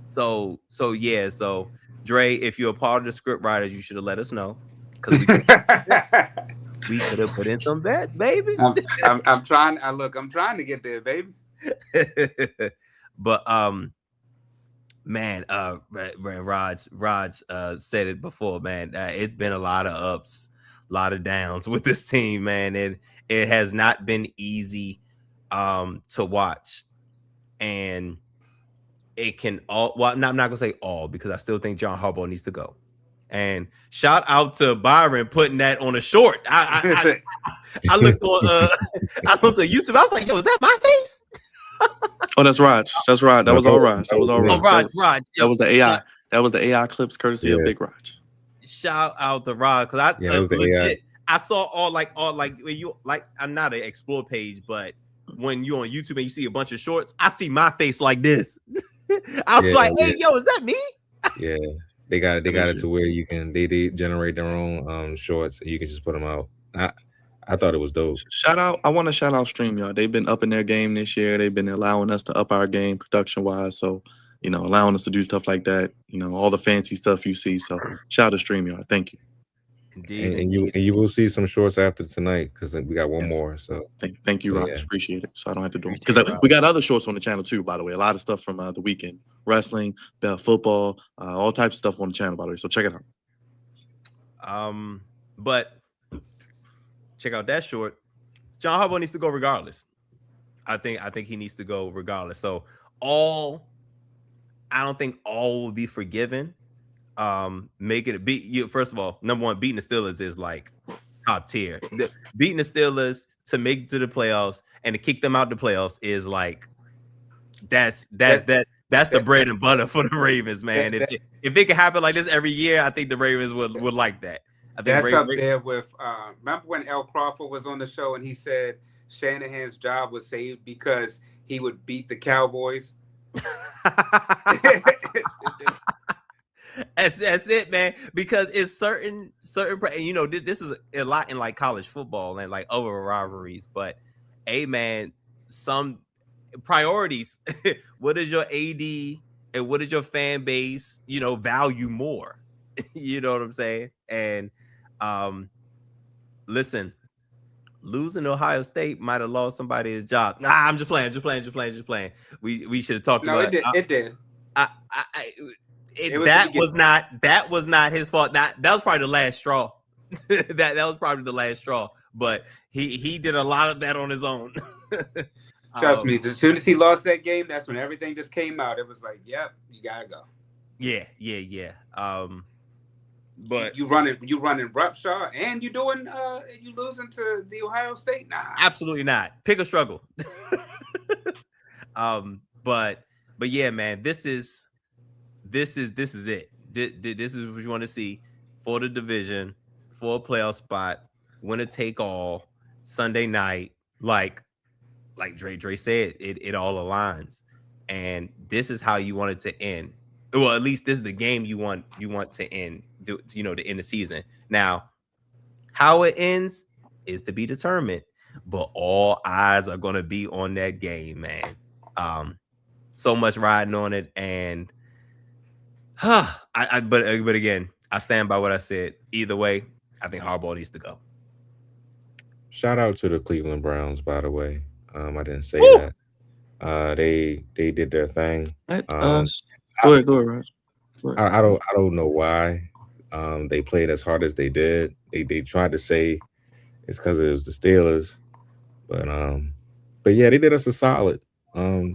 So Dre, if you're a part of the script writers, you should have let us know, because we could have put in some bets, baby. I'm trying to get there, baby. But man, Raj said it before, man. It's been a lot of ups, a lot of downs with this team, man. It has not been easy to watch, and it can all. Well, I'm not gonna say all, because I still think John Harbaugh needs to go. And shout out to Byron putting that on a short. I looked on I looked on YouTube. I was like, yo, is that my face? Oh, that's Raj. That's Raj. That was all Raj. That was all Raj. Oh, Raj. That was the AI. That was the AI clips courtesy of Big Raj. Shout out to Raj, because I saw all like when you like, I'm not an explore page, but when you're on YouTube and you see a bunch of shorts, I see my face like this. I was like, hey, yo, is that me? Yeah. They got it to where you can they generate their own shorts, and you can just put them out. I thought it was dope. I want to shout out StreamYard. They've been upping their game this year. They've been allowing us to up our game production wise. So, allowing us to do stuff like that. All the fancy stuff you see. So shout out to StreamYard. Thank you. Indeed. And you will see some shorts after tonight, because we got one more. So thank you, Raj. Appreciate it. So I don't have to do it, because we got other shorts on the channel too. By the way, a lot of stuff from the weekend, wrestling, football, all types of stuff on the channel. By the way, so check it out. But check out that short. John Harbaugh needs to go regardless. I think he needs to go regardless. So I don't think all will be forgiven. Making it beat you. First of all, number one, beating the Steelers is like top tier. Beating the Steelers to make it to the playoffs and to kick them out the playoffs is like that's the bread and butter for the Ravens, man. If it could happen like this every year, I think the Ravens would like that. I think that's up there with. Remember when Al Crawford was on the show and he said Shanahan's job was saved because he would beat the Cowboys. That's it, man. Because it's certain, this is a lot in like college football and like other rivalries. But, hey, man, some priorities. What is your AD and what is your fan base, value more? You know what I'm saying? And listen, losing to Ohio State might have lost somebody his job. Nah, I'm just playing. We should have talked about it. It did. That was not his fault. That was probably the last straw. that was probably the last straw. But he did a lot of that on his own. Trust me. As soon as he lost that game, that's when everything just came out. It was like, yep, you gotta go. Yeah. But you running Rupshaw and you losing to the Ohio State? Nah, absolutely not. Pick a struggle. But yeah, man, this is it. This is what you want to see for the division, for a playoff spot, winner take all, Sunday night. Like Dre said, it all aligns. and this is how you want it to end. Well, at least this is the game you want to end. To end the season. Now, how it ends is to be determined, but all eyes are going to be on that game, man. So much riding on it, and but again, I stand by what I said. Either way, I think Harbaugh needs to go. Shout out to the Cleveland Browns, by the way. I didn't say Woo! that. They did their thing. Go ahead, Raj. I don't know why they played as hard as they did. They tried to say it's because it was the Steelers, but yeah, they did us a solid.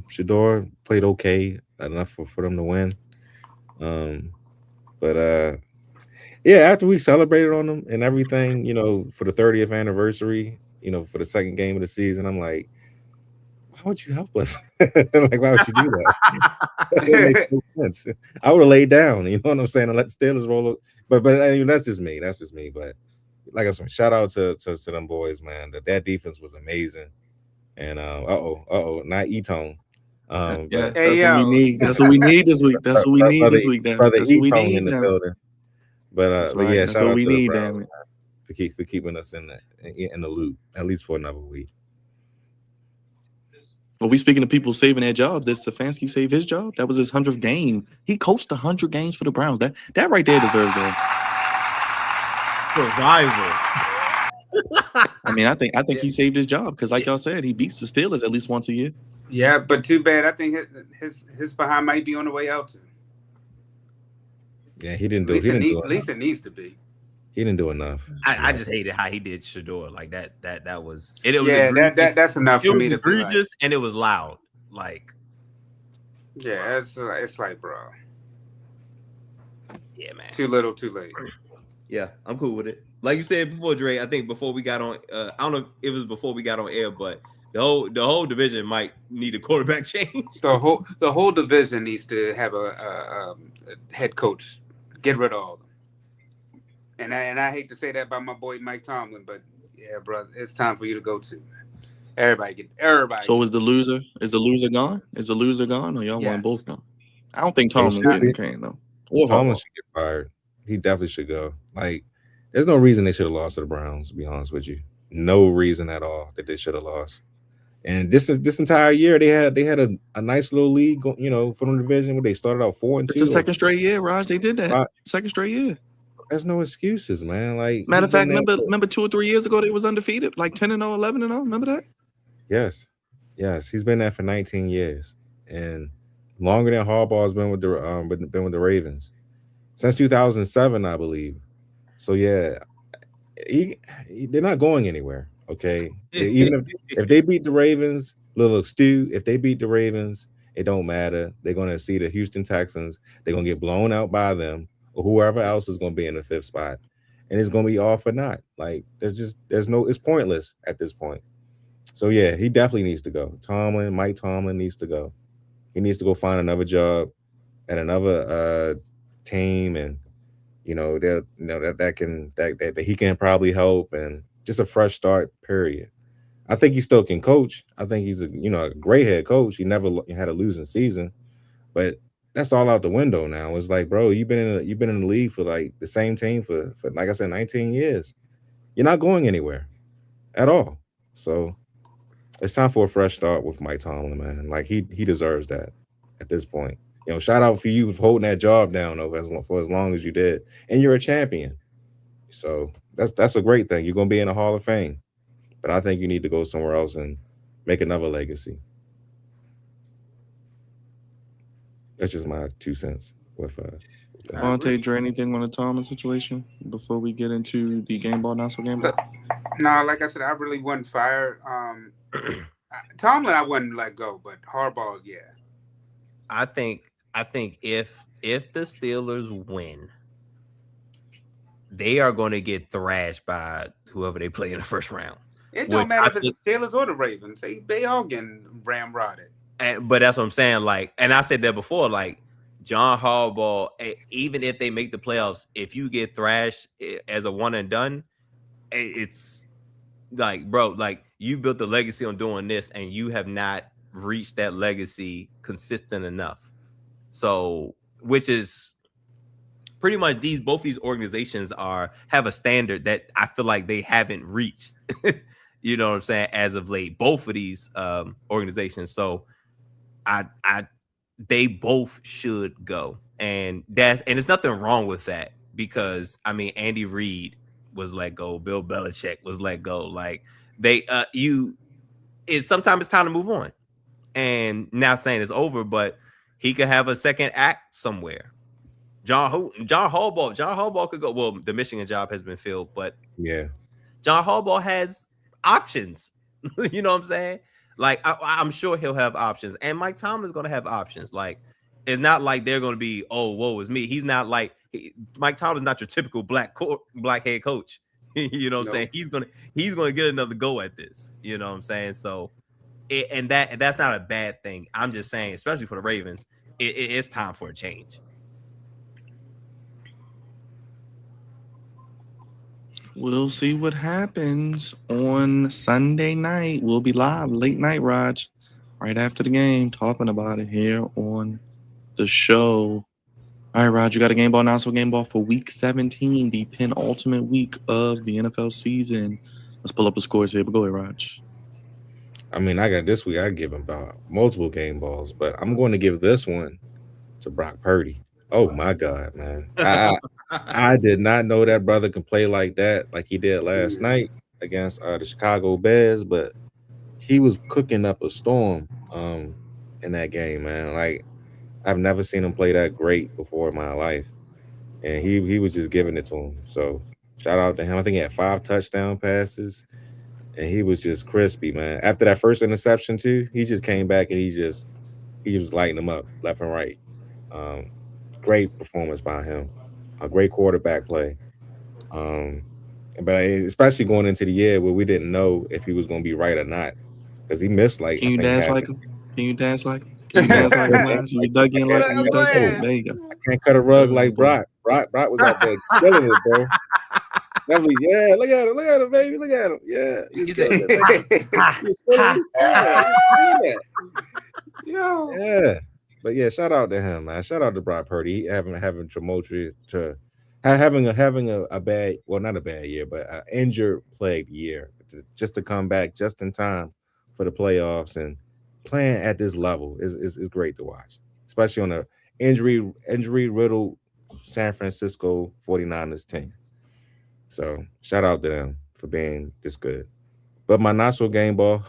Shador played okay, enough for them to win. Yeah, after we celebrated on them and everything, for the 30th anniversary, for the second game of the season, I'm like, why would you help us? Like, why would you do that? It makes no sense. I would have laid down, you know what I'm saying, and let the Steelers roll it. But that's just me. That's just me. But like I said, shout out to them boys, man. That defense was amazing. And not E-Tone. That's what we need. That's what we need this week. That's what we need this week. Brother That's what we E-Tone need in the now. building. But yeah, that's shout what out we to the need, Browns, damn it. for keeping us in the loop, at least for another week. Well, we speaking of people saving their jobs. Did Stefanski save his job? That was his 100th game. He coached 100 games for the Browns. That right there deserves a survival. I mean, I think he saved his job because, like y'all said, he beats the Steelers at least once a year. Yeah, but too bad. I think his behind might be on the way out too. Yeah, he didn't do. At least it needs to be. He didn't do enough. I just hated how he did Shador like that. That was it. Was that's enough for me to be like, egregious, and it was loud. Like, yeah, it's like, bro. Yeah, man. Too little, too late. Yeah, I'm cool with it. Like you said before, Dre. I think before we got on, I don't know if it was before we got on air, but the whole division might need a quarterback change. The whole division needs to have a head coach. Get rid of all of them. And I hate to say that about my boy Mike Tomlin, but yeah, bro, it's time for you to go too. Everybody. So is the loser gone? Is the loser gone, or y'all want both gone? I don't think Tomlin's getting cane though. Tomlin should get fired. He definitely should go. Like, there's no reason they should have lost to the Browns. To be honest with you, no reason at all that they should have lost. And this entire year, they had a nice little league, for the division where they started out 4-2. It's the second straight year, Raj. They did that. Second straight year. There's no excuses, man. Like, matter of fact, remember 2 or 3 years ago they was undefeated, like 10-0, 11-0. Remember that? Yes. He's been there for 19 years, and longer than Harbaugh's been with the Ravens since 2007, I believe. So yeah, they're not going anywhere. Okay, even if they beat the Ravens, little Stu, if they beat the Ravens, it don't matter. They're going to see the Houston Texans. They're going to get blown out by them, or whoever else is going to be in the 5th spot, and it's going to be all for naught. Like, it's pointless at this point. So yeah, he definitely needs to go. Mike Tomlin needs to go. He needs to go find another job at another team, and that he can probably help, and just a fresh start. Period. I think he still can coach. I think he's a great head coach. He never had a losing season, but that's all out the window now. It's like, bro, you've been in the league for like the same team for like I said, 19 years. You're not going anywhere at all. So it's time for a fresh start with Mike Tomlin, man. Like, he deserves that at this point. Shout out for you for holding that job down for as long as you did, and you're a champion. So that's a great thing. You're gonna be in the Hall of Fame, but I think you need to go somewhere else and make another legacy. That's just my 2 cents. Monte, Dre, anything on the Tomlin situation before we get into the game ball, not so game ball? No, like I said, I really wasn't fired. Tomlin, I wouldn't let go, but Harbaugh, yeah. I think if the Steelers win, they are going to get thrashed by whoever they play in the first round. It don't matter if it's the Steelers or the Ravens. They all getting ramrodded. But that's what I'm saying. Like, and I said that before. Like, John Harbaugh, even if they make the playoffs, if you get thrashed as a one and done, it's like, bro, like, you built a legacy on doing this, and you have not reached that legacy consistent enough. So, which is pretty much both these organizations have a standard that I feel like they haven't reached. You know what I'm saying? As of late, both of these organizations. So they both should go, and there's nothing wrong with that, because I mean, Andy Reid was let go, Bill Belichick was let go. Like sometimes it's time to move on. And not saying it's over, but he could have a second act somewhere. John Harbaugh could go. Well, the Michigan job has been filled, but yeah, John Harbaugh has options. You know what I'm saying? Like I'm sure he'll have options, and Mike Tomlin's going to have options. Like it's not like they're going to be, oh, woe is me. He's not like Mike Tomlin's not your typical black head coach. You know what I'm saying? He's gonna get another go at this. You know what I'm saying? So, that's not a bad thing. I'm just saying, especially for the Ravens, it's time for a change. We'll see what happens on Sunday night. We'll be live late night, Raj, right after the game, talking about it here on the show. All right, Raj, you got a game ball now. So game ball for week 17, the penultimate week of the NFL season. Let's pull up the scores here. But go ahead, Raj. I mean, I got this week. I give him about multiple game balls, but I'm going to give this one to Brock Purdy. Oh my God, man! I did not know that brother can play like that, like he did last night against the Chicago Bears. But he was cooking up a storm in that game, man. Like I've never seen him play that great before in my life, and he was just giving it to him. So shout out to him. I think he had 5 touchdown passes, and he was just crispy, man. After that first interception too, he just came back and he was lighting them up left and right. Great performance by him. A great quarterback play. But especially going into the year where we didn't know if he was going to be right or not, because he missed like. Can you dance like him? Can you dance like him? Can you dance like him? You dug in like him. You dug in. There you go. I can't cut a rug like Brock. Brock was out there killing it, bro. Definitely, yeah. Look at him, baby. Look at him. Yeah, he's killing it. Yeah. But yeah, shout out to him, man. Shout out to Brock Purdy. Having tumultuous to having a bad, well, not a bad year, but an injured plagued year. Just to come back just in time for the playoffs and playing at this level is great to watch, especially on a injury riddled San Francisco 49ers team. So shout out to them for being this good. But my not so game ball,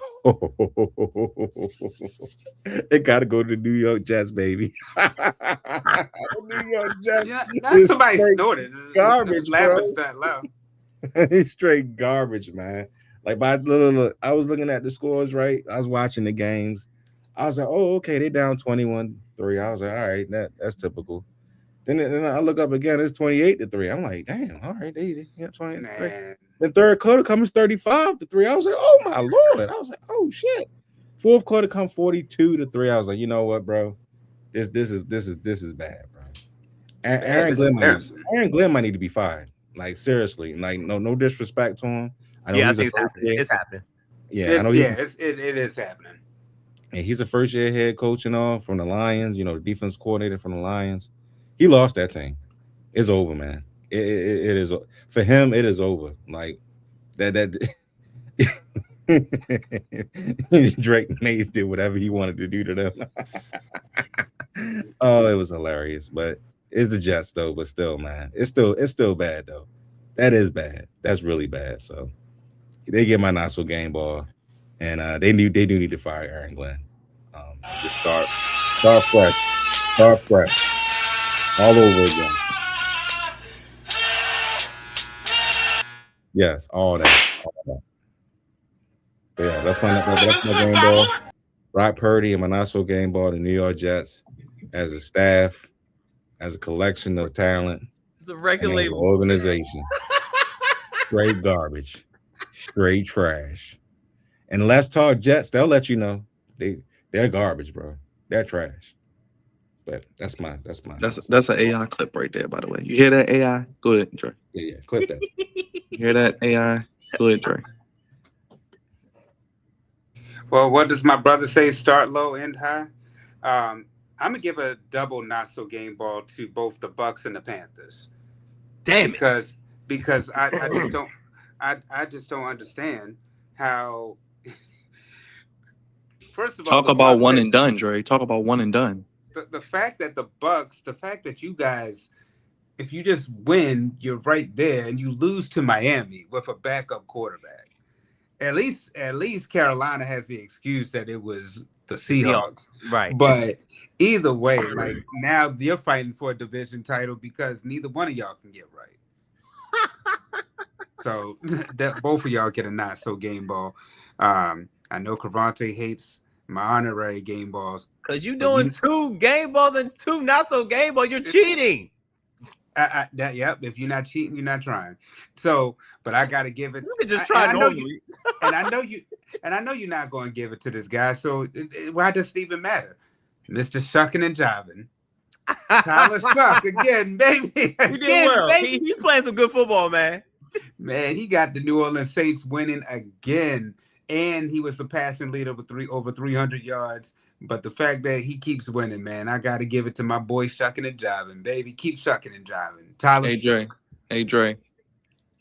it got to go to the New York Jets, baby. The New York Jets. That's somebody snorted. Garbage, bro. That loud. It's straight garbage, man. Like I was looking at the scores, right? I was watching the games. I was like, oh, okay, they down 21-3. I was like, all right, that's typical. Then I look up again, it's 28-3. I'm like, damn, all right, they 28-3. The third quarter comes 35-3. I was like, oh my Lord. I was like, oh shit. Fourth quarter come 42-3. I was like, you know what, bro? This is bad, bro. Aaron Glenn might need to be fired. Like seriously, like no disrespect to him. I know I think it's happening. Yeah, I know. It is happening. And he's a first year head coach and all from the Lions. The defense coordinator from the Lions. He lost that team. It's over, man. It is for him. It is over. Like that. Drake did whatever he wanted to do to them. Oh, it was hilarious. But it's the Jets though. But still, man, it's still bad though. That is bad. That's really bad. So they get my not so game ball, and they do need to fire Aaron Glenn. Just start fresh, all over again. Yes, all that. But yeah, that's my game ball. Brock Purdy and my not so game ball. The New York Jets, as a staff, as a collection of talent, it's a record label organization. Straight garbage, straight trash. And Let's Talk Jets, they'll let you know they're garbage, bro. They're trash. But that's mine. That's an AI clip right there, by the way. You hear that AI? Go ahead, Dre. Yeah, clip that. You hear that AI? Go ahead, Dre. Well, what does my brother say? Start low, end high. I'm gonna give a double not so game ball to both the Bucks and the Panthers Damn it. because I just don't I just don't understand how. First of all, Talk the about Bucks one had- and done, Dre. Talk about one and done. the fact that the fact that you guys, if you just win, you're right there, and you lose to Miami with a backup quarterback. At least Carolina has the excuse that it was the Seahawks. Right. But either way, like now you're fighting for a division title because neither one of y'all can get right. So that both of y'all get a not so game ball. I know Cravante hates my honorary game balls. Because you're doing 2 game balls and 2 not so game balls. You're cheating. Yep. If you're not cheating, you're not trying. So, but I gotta give it. You can just try normally. And I know you're not going to give it to this guy. So why does it even matter? Mr. Shucking and Jiving. Tyler Shuck again, baby. He did well. He's playing some good football, man. Man, he got the New Orleans Saints winning again, and he was the passing leader with over 300 yards. But the fact that he keeps winning, man, I got to give it to my boy Shucking and Jiving, baby. Keep shucking and jiving. Tyler Shuck. Hey, Dre.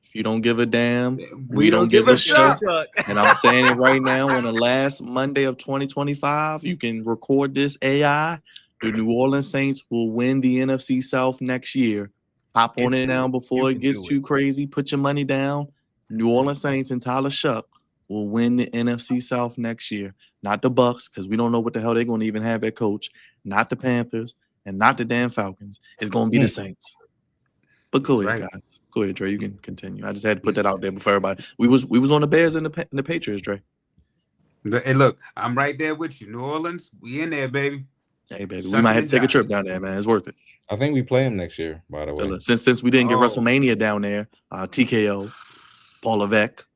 If you don't give a damn, we don't give a shuck. And I'm saying it right now on the last Monday of 2025. You can record this AI. The New Orleans Saints will win the NFC South next year. Hop on it now before it gets too crazy. Put your money down. New Orleans Saints and Tyler Shuck will win the NFC South next year. Not the Bucks, because we don't know what the hell they're going to even have at coach. Not the Panthers and not the damn Falcons. It's going to be the Saints. But go ahead, guys. Go ahead, Dre. You can continue. I just had to put that out there before everybody. We was on the Bears and the Patriots, Dre. Hey, look, I'm right there with you. New Orleans, we in there, baby. Hey, baby, we might have to take a trip down there, man. It's worth it. I think we play him next year, by the way. Since we didn't get WrestleMania down there, TKO, Paul Levesque,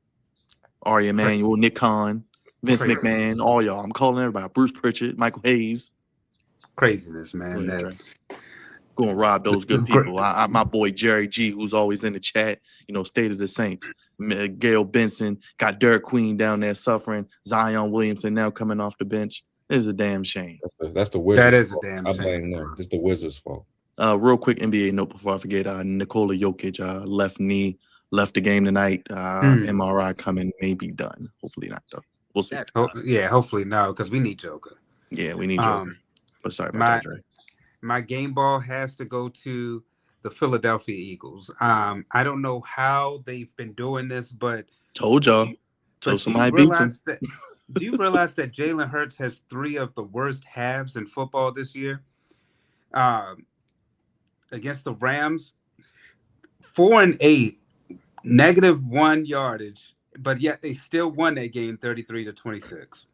Ari Emanuel, Nick Khan, Vince McMahon, all y'all. I'm calling everybody. Bruce Pritchard, Michael Hayes. Craziness, man. Going to rob those good people. My boy Jerry G, who's always in the chat, State of the Saints. Gail Benson, got Derek Queen down there suffering. Zion Williamson now coming off the bench. It's a damn shame. That's the Wizards. That is fault. a damn I shame. blame them. It's the Wizards' fault. Real quick NBA note before I forget. Nikola Jokic, left knee, left the game tonight. MRI coming, may be done. Hopefully not, though. We'll see. Hopefully no, because we need Joker. Yeah, we need Joker. But sorry about that, Dre. My game ball has to go to the Philadelphia Eagles. I don't know how they've been doing this, but told y'all. Told somebody beats them. Do you realize that Jalen Hurts has 3 of the worst halves in football this year? Against the Rams, 4-8, -1 yardage, but yet they still won that game 33-26.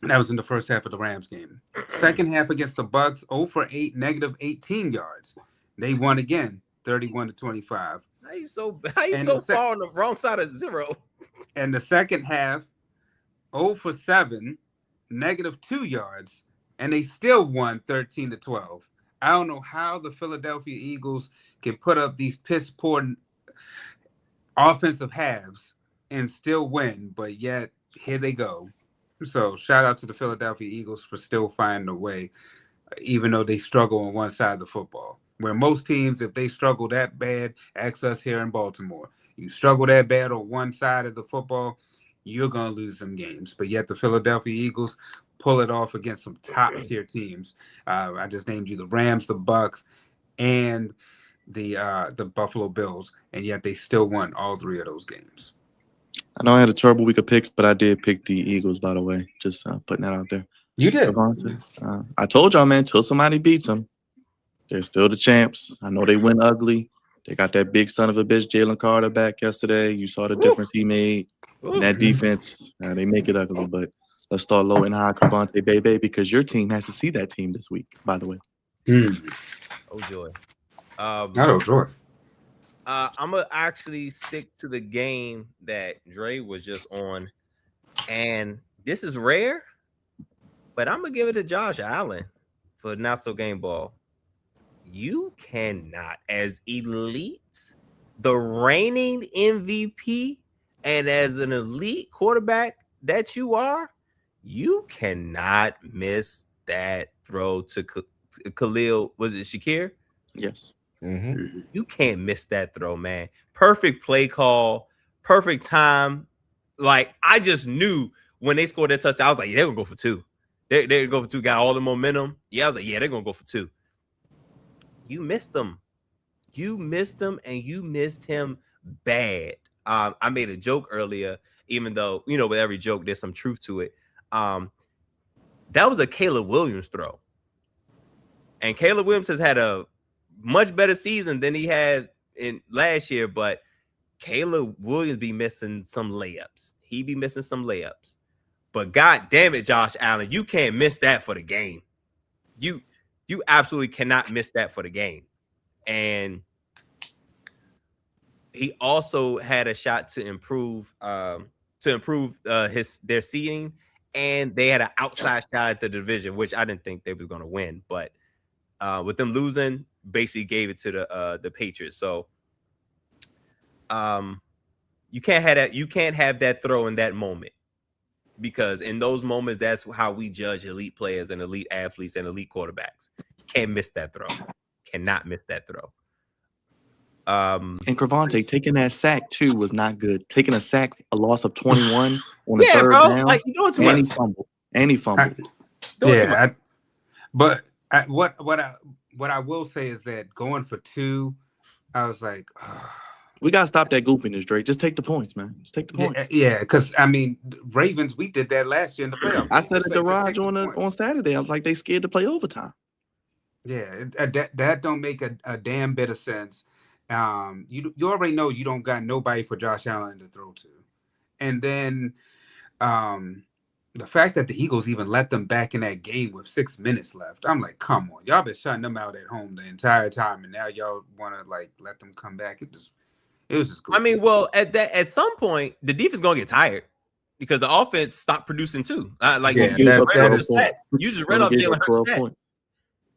And that was in the first half of the Rams game. Second half against the Bucks, 0-8, -18 yards. They won again, 31-25. How you so far on the wrong side of zero? And the second half, 0-7, -2 yards, and they still won 13-12. I don't know how the Philadelphia Eagles can put up these piss poor offensive halves and still win, but yet here they go. So shout out to the Philadelphia Eagles for still finding a way, even though they struggle on one side of the football. Where most teams, if they struggle that bad, ask us here in Baltimore. You struggle that bad on one side of the football, you're going to lose some games. But yet the Philadelphia Eagles pull it off against some top-tier teams. I just named you the Rams, the Bucks, and the Buffalo Bills, and yet they still won all 3 of those games. I know I had a terrible week of picks, but I did pick the Eagles, by the way. Just putting that out there. You did. I told y'all, man, till somebody beats them, they're still the champs. I know they went ugly. They got that big son of a bitch Jalen Carter back yesterday. You saw the difference he made. And that defense, they make it ugly. But let's start low and high, Cravante Bebe, because your team has to see that team this week, by the way. Oh, joy. Joy. I'm going to actually stick to the game that Dre was just on. And this is rare, but I'm going to give it to Josh Allen for not so game ball. You cannot, as elite, the reigning MVP, and as an elite quarterback that you are, You cannot miss that throw to Khalil. Was it Shakir? Yes. Mm-hmm. You can't miss that throw, man. Perfect play call, perfect time. Like, I just knew when they scored that touchdown, I was like, yeah, they're gonna go for two. They're gonna go for two. Got all the momentum. Yeah, I was like, yeah, they're gonna go for two. You missed them. You missed him, and you missed him bad. I made a joke earlier, even though, you know, with every joke, there's some truth to it. That was a Caleb Williams throw. And Caleb Williams has had a much better season than he had in last year, but Caleb Williams be missing some layups. He be missing some layups. But God damn it, Josh Allen, you can't miss that for the game. You absolutely cannot miss that for the game. And he also had a shot to improve their seeding, and they had an outside shot at the division, which I didn't think they was going to win, but with them losing, basically gave it to the Patriots. So you can't have that. You can't have that throw in that moment, because in those moments, that's how we judge elite players and elite athletes and elite quarterbacks. You can't miss that throw. Cannot miss that throw. And Cravante taking that sack too was not good. Taking a sack, a loss of 21 on the Yeah, third bro. down. Like, you doing too and much. He fumbled. What I will say is that going for two, I was like, we gotta stop that goofiness, Drake. Just take the points, man. Just take the points. Yeah, because I mean, Ravens, we did that last year in the playoffs. I said at the Raj on Saturday, I was like, they scared to play overtime. Yeah, that don't make a damn bit of sense. You already know you don't got nobody for Josh Allen to throw to, and then the fact that the Eagles even let them back in that game with 6 minutes left, I'm like, come on, y'all been shutting them out at home the entire time, and now y'all want to like let them come back. It was just goofy. I mean, well, at some point, the defense gonna get tired because the offense stopped producing too. You just read off Jalen Hurts' stats.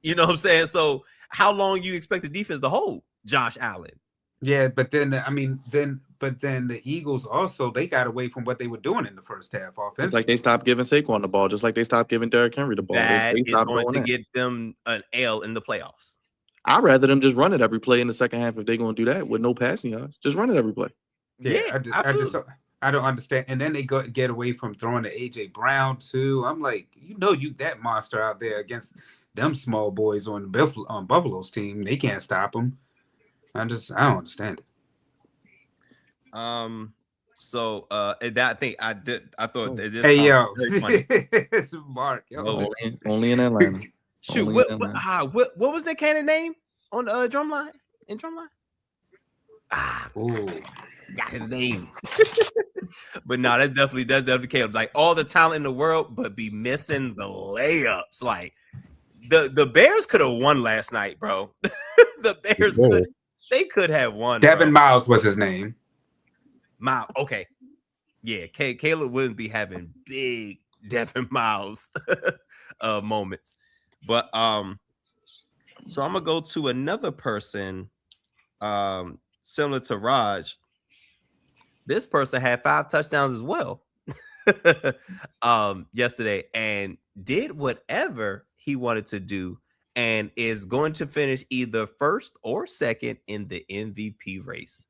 You know what I'm saying? So how long you expect the defense to hold Josh Allen? Yeah, but then the Eagles also, they got away from what they were doing in the first half offense. It's like they stopped giving Saquon the ball, just like they stopped giving Derrick Henry the ball. That they is going to get them an L in the playoffs. I'd rather them just run it every play in the second half if they're going to do that with no passing yards. Just run it every play. Yeah, I don't understand. And then they get away from throwing to AJ Brown too. I'm like, you that monster out there against them small boys on Buffalo's team. They can't stop them. I don't understand it. So that thing I thought that this hey yo, very funny. It's Mark. Yo. Only in Atlanta. Shoot, what was that kind of name on the drumline? In drumline? Got his name. But no, that's definitely Caleb. Like, all the talent in the world, but be missing the layups. Like, the Bears could have won last night, bro. The Bears could have won. Devin Miles was his name. Miles, okay. Yeah, Caleb wouldn't be having big Devin Miles moments. But so I'm gonna go to another person similar to Raj. This person had 5 touchdowns as well yesterday, and did whatever he wanted to do, and is going to finish either first or second in the MVP race.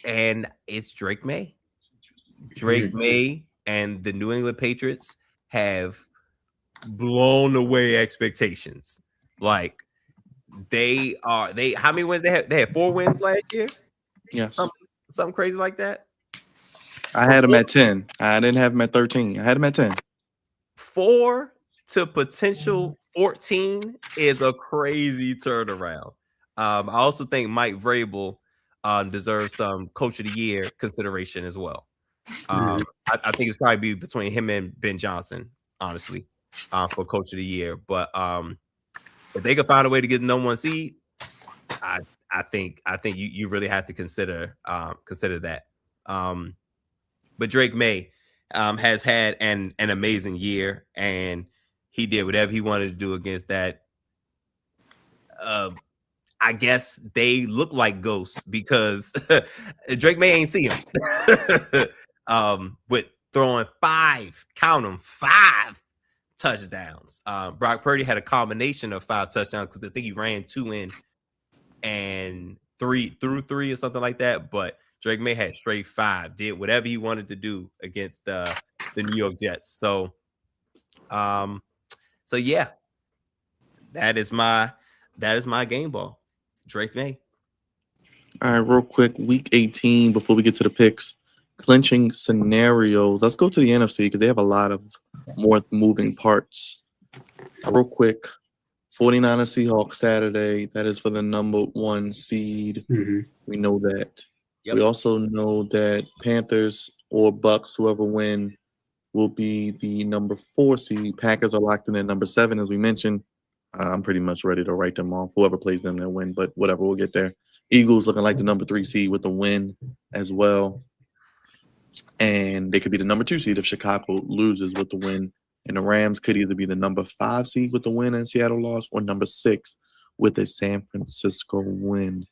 And it's Drake May. Drake May and the New England Patriots have blown away expectations. Like, how many wins they had? They had 4 wins last year. Yes. Something crazy like that. I had him at 10. I didn't have him at 13. I had him at 10. 4 to potential 14 is a crazy turnaround. I also think Mike Vrabel deserves some Coach of the Year consideration as well. I think it's probably between him and Ben Johnson, honestly, for Coach of the Year. But if they could find a way to get the number 1 seed, I think you really have to consider that. But Drake May has had an amazing year, and he did whatever he wanted to do against that. I guess they look like ghosts because Drake May ain't see him with throwing 5, count them, 5 touchdowns. Brock Purdy had a combination of 5 touchdowns because I think he ran 2 in and 3 or something like that. But Drake May had straight 5, did whatever he wanted to do against the New York Jets. So yeah, that is my game ball. Drake May. All right, real quick, week 18, before we get to the picks, clinching scenarios. Let's go to the NFC because they have a lot of more moving parts. Real quick, 49ers Seahawks Saturday. That is for the number 1 seed. We know that. Yep. We also know that Panthers or Bucks, whoever win, will be the number 4 seed. Packers are locked in at number 7, as we mentioned. I'm pretty much ready to write them off. Whoever plays them, they'll win, but whatever, we'll get there. Eagles looking like the number 3 seed with the win as well. And they could be the number 2 seed if Chicago loses with the win. And the Rams could either be the number 5 seed with the win and Seattle loss, or number 6 with a San Francisco win.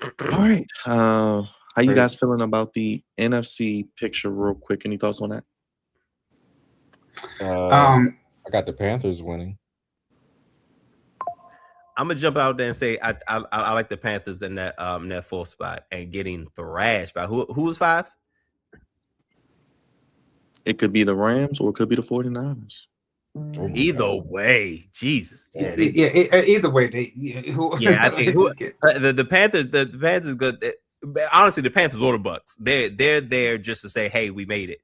All right. How you guys feeling about the NFC picture real quick? Any thoughts on that? I got the Panthers winning. I'm gonna jump out there and say I like the Panthers in that 4th spot and getting thrashed by who was 5? It could be the Rams or it could be the 49ers. Either way, Jesus. Yeah, either way, I think the Panthers. The Panthers good. Honestly, the Panthers or the Bucks. They're there just to say, "Hey, we made it."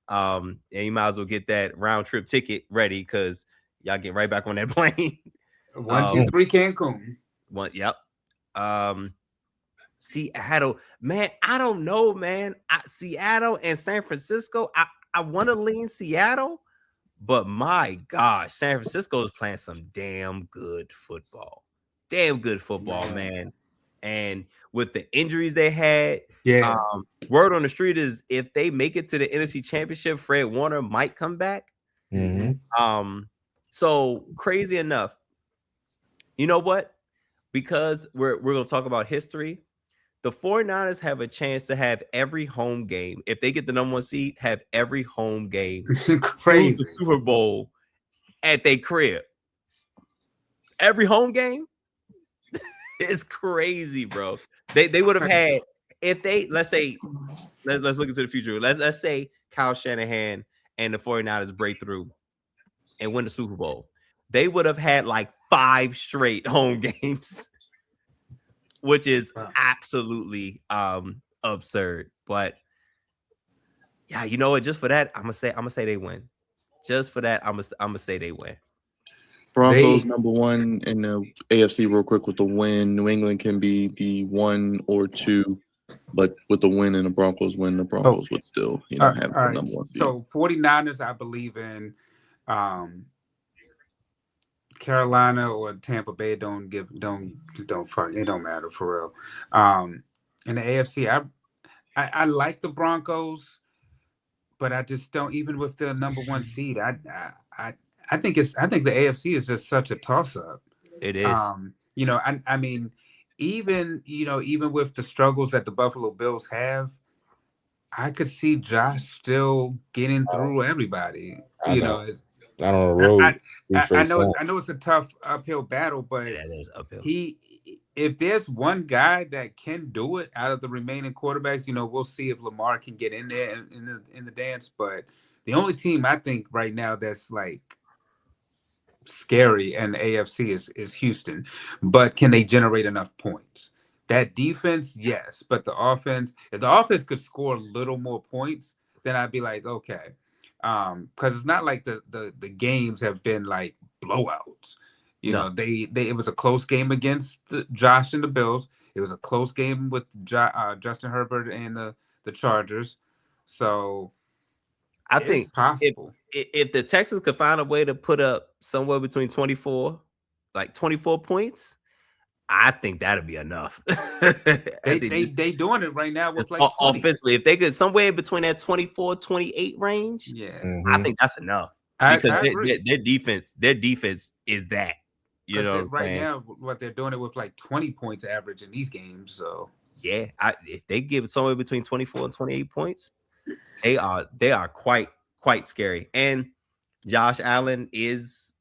And you might as well get that round trip ticket ready because y'all get right back on that plane. 1, 2, 3, Cancun. Yep. Seattle, man. I don't know, man. Seattle and San Francisco. I want to lean Seattle. But my gosh, San Francisco is playing some damn good football. Man. And with the injuries they had, word on the street is if they make it to the NFC Championship, Fred Warner might come back. So crazy enough, you know what? Because we're going to talk about history, the 49ers have a chance to have every home game. If they get the number 1 seed, have every home game. Crazy. The Super Bowl at their crib. Every home game? It's crazy, bro. They would have had, if they, let's say, let's look into the future. Let's say Kyle Shanahan and the 49ers break through and win the Super Bowl. They would have had like 5 straight home games. Which is absolutely absurd. But yeah, you know what? Just for that, I'm gonna say they win. Just for that, I'm gonna say they win. Broncos number 1 in the AFC real quick with the win. New England can be the 1 or 2, but with the win and the Broncos win, the Broncos would still, have the number 1 seed. So 49ers, I believe in. Carolina or Tampa Bay don't fuck. It don't matter for real. In the AFC, I like the Broncos, but I just don't. Even with the number 1 seed, I think the AFC is just such a toss up. It is. I mean, even with the struggles that the Buffalo Bills have, I could see Josh still getting through everybody. Not on the road. I know it's a tough uphill battle, but that is uphill. If there's one guy that can do it out of the remaining quarterbacks, we'll see if Lamar can get in there in the dance. But the only team I think right now that's like scary in the AFC is Houston. But can they generate enough points? That defense, yes, but the offense, if the offense could score a little more points, then I'd be like, okay. Because it's not like the games have been like blowouts. It was a close game against Josh and the Bills. It was a close game with Justin Herbert and the Chargers. So I think possible if the Texans could find a way to put up somewhere between 24 points, I think that'd be enough. They doing it right now with like offensively. If they could somewhere between that 24-28 range, I think that's enough. Because their defense is that. Right now, what they're doing it with like 20 points average in these games. So yeah, if they give somewhere between 24 and 28 points, They are quite scary. And Josh Allen is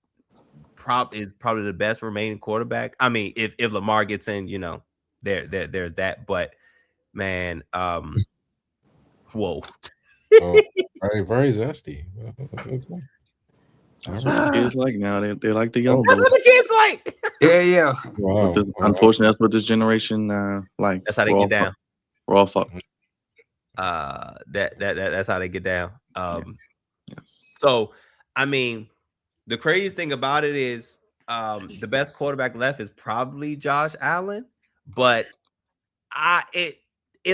probably the best remaining quarterback. I mean, if Lamar gets in, there's that. But man, whoa. Oh, very zesty. Okay. That's what the kids like now. They like the young That's boys. what the kids like. Yeah. Wow. Unfortunately, that's what this generation likes. That's how they get down. We're all fucked. That's how they get down. Yes. So, I mean, the craziest thing about it is the best quarterback left is probably Josh Allen, but it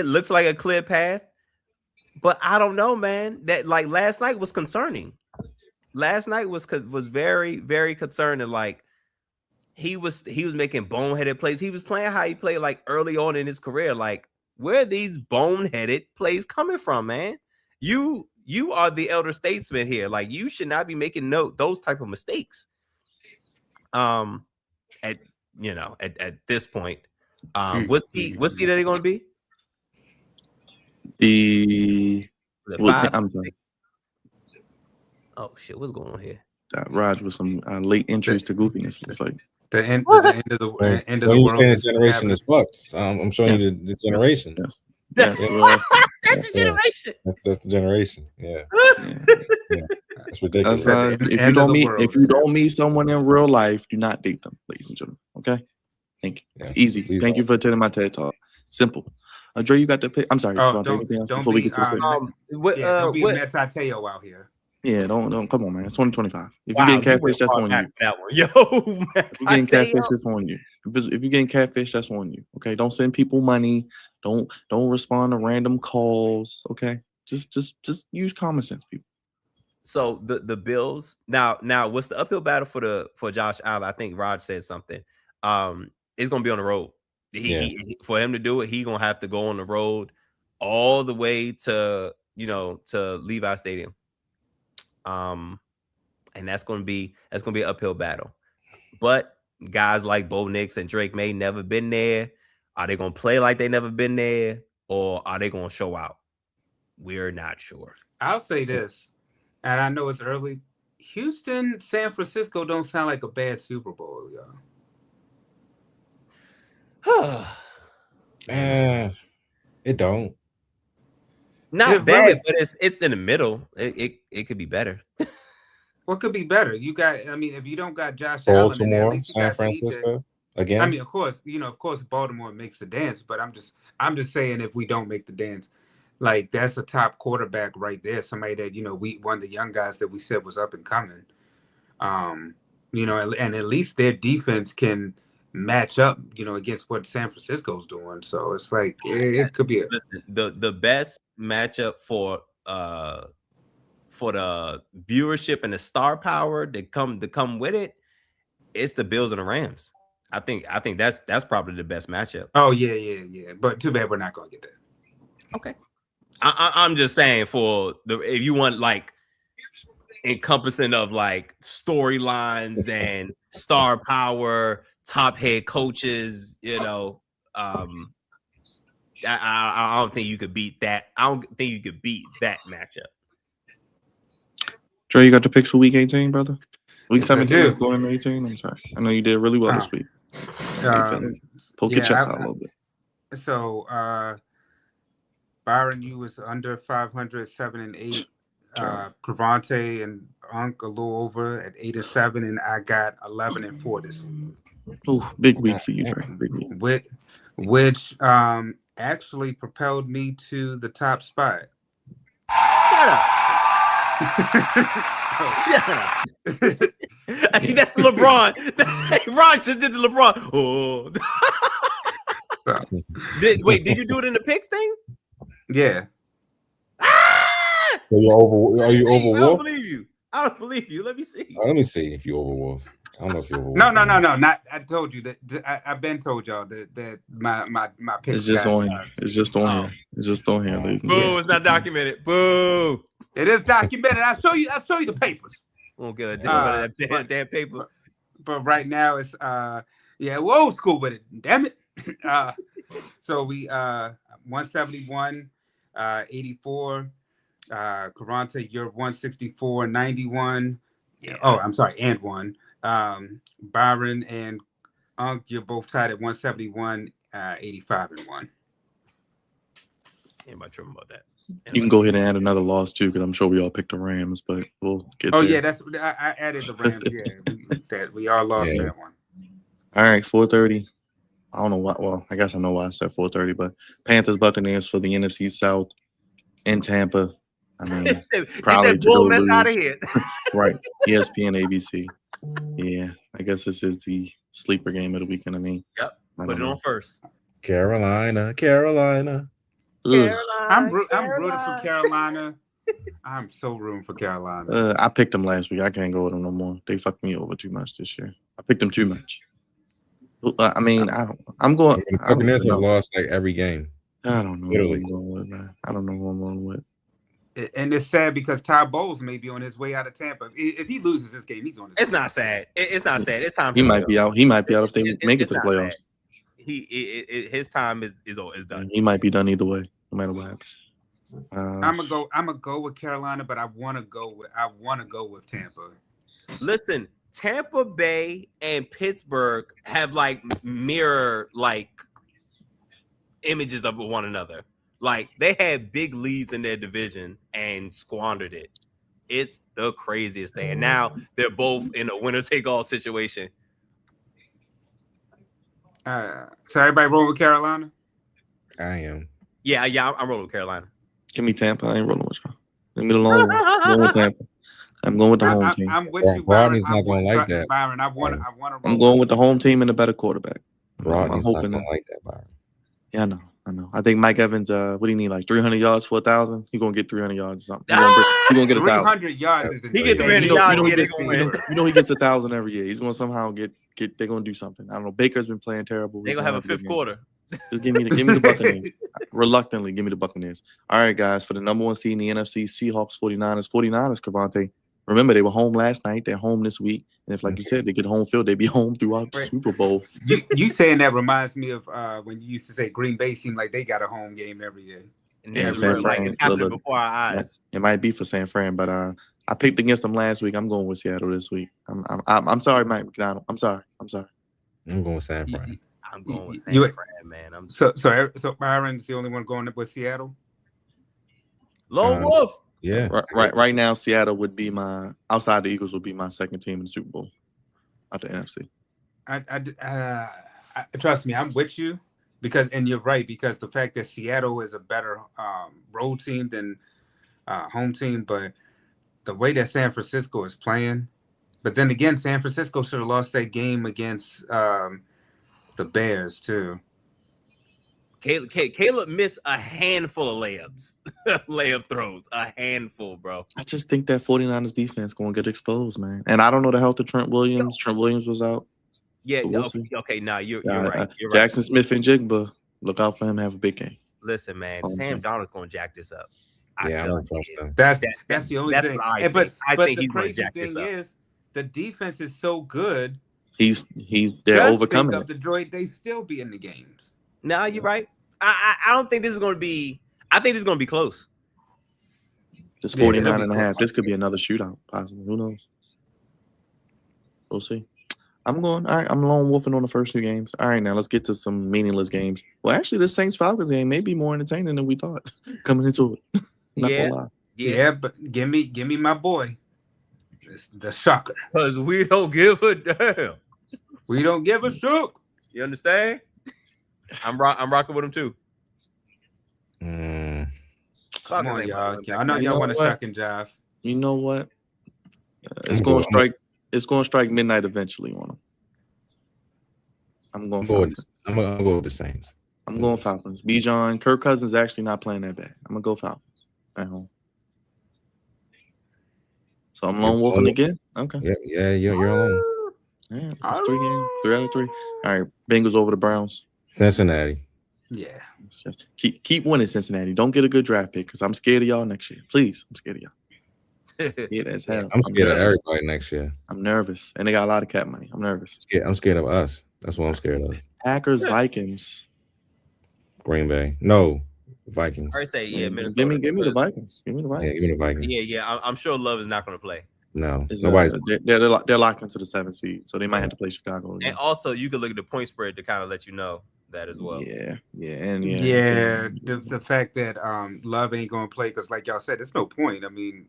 looks like a clear path. But I don't know, man. That like last night was concerning. Last night was very, very concerning. Like he was making boneheaded plays. He was playing how he played like early on in his career. Like, where are these boneheaded plays coming from, man? You are the elder statesman here. Like, you should not be making those type of mistakes. At this point, what seed are they going to be? I'm sorry. Oh shit, what's going on here? Raj with some late entries to goofiness. It's like the end of the world. Saying the generation is fucked. I'm showing you the generation. Yes. That's the generation. That's the generation. Yeah. That's ridiculous. If you don't meet someone in real life, do not date them, ladies and gentlemen. Okay. Thank you. Yeah, Easy. Thank you for attending my TED Talk. Simple. Dre, you got the pick. I'm sorry. Don't be Metateo out here. Yeah, don't come on, man. It's 2025. If you're getting catfish, that's on you. Yo, if you're getting catfish, that's on you. If you're getting catfish, that's on you. Okay, don't send people money. Don't respond to random calls. Okay, just use common sense, people. So the Bills now what's the uphill battle for Josh Allen? I think Raj said something. It's gonna be on the road. For him to do it, he's gonna have to go on the road all the way to Levi Stadium. And that's gonna be an uphill battle. But guys like Bo Nix and Drake May never been there. Are they gonna play like they never been there, or are they gonna show out? We're not sure. I'll say this, and I know it's early. Houston, San Francisco don't sound like a bad Super Bowl, y'all. It don't. Not bad, really, but it's in the middle. It could be better. What could be better? You got, I mean, if you don't got Josh Baltimore, Allen, in there, at least you San got Francisco CJ. again. I mean, of course, Baltimore makes the dance, but I'm just saying if we don't make the dance, like that's a top quarterback right there. Somebody that one of the young guys that we said was up and coming. And at least their defense can match up, against what San Francisco's doing. So it's like it could be the best matchup for the viewership and the star power that come with it. It's the Bills and the Rams. I think that's probably the best matchup. Oh yeah. But too bad we're not gonna get that. Okay. I'm just saying if you want like encompassing of like storylines and star power, top head coaches, I don't think you could beat that. I don't think you could beat that matchup. Dre, you got the picks for week 18, brother? Week 17, going into 18. I'm sorry. I know you did really well this week. Poke your chest out a little bit. So, Byron, you was under 500, 7-8. Cravante and Unk a little over at 8-7, and I got 11-4 this week. Oh, big week for you, Dre. Big week. Which actually propelled me to the top spot. Shut up. I think that's LeBron. Ron just did the LeBron. Oh. Did you do it in the picks thing? Yeah. So are you over Wolf? I don't believe you. Let me see. Let me see if you over Wolf. I don't know if you're over Wolf. No. Not. I told you that. I've been told y'all that my picks. It's just on here. It's just on here. It's just on here, ladies and gentlemen. Boo! It's not documented. Boo! It is documented. I'll show you the papers. Oh, good. Damn paper. But right now it's we're old school with it. Damn it. So we 171, 84, Carante, you're 164.91. Yeah. Oh, I'm sorry, and one. Byron and Unk, you're both tied at 171, 85 and 1. Anybody tripping about that? You can go ahead and add another loss too, because I'm sure we all picked the Rams, but we'll get Oh there. yeah, that's I added the Rams. Yeah, we all lost that one. All right, 4:30. I don't know why. Well, I guess I know why I said 4:30, but Panthers Buccaneers for the NFC South in Tampa. I mean, probably to go lose. Out of here. Right, ESPN, ABC. Yeah, I guess this is the sleeper game of the weekend. I mean, Yep. Put it on first. Carolina. I'm rooting for Carolina. I'm so rooting for Carolina. I picked them last week. I can't go with them no more. They fucked me over too much this year. I picked them too much. I mean, I'm going. The Buccaneers have lost like every game. I don't know who I'm going with, man. I don't know who I'm going with. And it's sad because Ty Bowles may be on his way out of Tampa. If he loses this game, he's on his way. It's not sad. It's not sad. It's time. He might be out. He might be out if they make it to the playoffs. His time is done. He might be done either way, no matter what happens. I'm gonna go with Carolina, but I want to go with Tampa. Listen, Tampa Bay and Pittsburgh have like mirror like images of one another. Like they had big leads in their division and squandered it. It's the craziest thing. And now they're both in a winner-take-all situation. So everybody roll with Carolina? I am. Yeah, I'm rolling with Carolina. Give me Tampa. I ain't rolling with y'all. Give me the long one. I'm going with Tampa. I'm going with the home team. I'm with you, Byron. Rodney's not going to like that. Byron, I want to. I'm going with the home team and a better quarterback. Rodney's not going to like that, Byron. Yeah, I know. I think Mike Evans, what do you need, like 300 yards for 1,000? He's going to get 300 yards or something. He's going to get 1,000. 300 yards is he gets 300 yards. You know he gets 1,000 every year. He's going to somehow get they're going to do something. I don't know. Baker's been playing terrible. They're going to have a fifth quarter. Just give me the Buccaneers. Reluctantly, give me the Buccaneers. All right, guys, for the number one seed in the NFC, Seahawks, 49ers. 49ers, Cavante. Remember, they were home last night. They're home this week. And if, like you said, they get home field, they'd be home throughout the Super Bowl. You saying that reminds me of when you used to say Green Bay seemed like they got a home game every year. Yeah, San Fran. It's happening before our eyes. It might be for San Fran, but I picked against them last week. I'm going with Seattle this week. I'm sorry, Mike McDonald. I'm sorry. I'm going with San Fran. I'm going with San Fran, man. So Byron's the only one going with Seattle? Lone Wolf. Yeah. Right now, Seattle would be outside the Eagles would be my second team in the Super Bowl out the NFC. I trust me, I'm with you and you're right, because the fact that Seattle is a better road team than home team, but the way that San Francisco is playing, but then again, San Francisco should have lost that game against the Bears too. Caleb missed a handful of layup throws, a handful, bro. I just think that 49ers defense going to get exposed, man. And I don't know the health of Trent Williams. Trent Williams was out. Yeah, so okay. Nah, you're right. You're Jackson right. Smith and Jigba, look out for him to have a big game. Listen, man, Sam Darnold's going to jack this up. I don't trust him. That's the only thing. But I think the he's crazy thing is the defense is so good. They're overcoming it. The Detroit, they still be in the games. No, you're right. I don't think this is going to be. I think this is going to be close. Just 49.5. This could be another shootout, possibly. Who knows? We'll see. I'm lone wolfing on the first two games. All right, now let's get to some meaningless games. Well, actually, this Saints-Falcons game may be more entertaining than we thought coming into it. Not gonna lie. Yeah, but give me my boy, the shocker. Because we don't give a damn. We don't give a shook. You understand? I'm rocking with him too. Come on, y'all. I know y'all want to shock and jive. You know what? It's going to strike midnight eventually on them. I'm going Falcons. I'm going to go with the Saints. I'm going Falcons. Bijan, Kirk Cousins actually not playing that bad. I'm going to go Falcons at home. So I'm lone wolfing again? Okay. Yeah, you're alone. Yeah, it's 3 games. 3 out of 3. All right, Bengals over the Browns. Cincinnati. Yeah. Keep winning, Cincinnati. Don't get a good draft pick because I'm scared of y'all next year. Please, I'm scared of y'all. Yeah, that's hell. I'm scared of everybody next year. I'm nervous. And they got a lot of cap money. I'm nervous. I'm scared of us. That's what I'm scared of. Packers, Vikings. Green Bay. No. Vikings. I say yeah, Yeah, Minnesota. give me the Vikings. Give me the Yeah, Vikings. give me the Vikings. Yeah. I'm sure Love is not going to play. No, It's, nobody's. they're locked into the 7th seed, so they might have to play Chicago again. And also, you can look at the point spread to kind of let you know that as well. Yeah, the fact that Love ain't gonna play because, like y'all said, there's no point. I mean,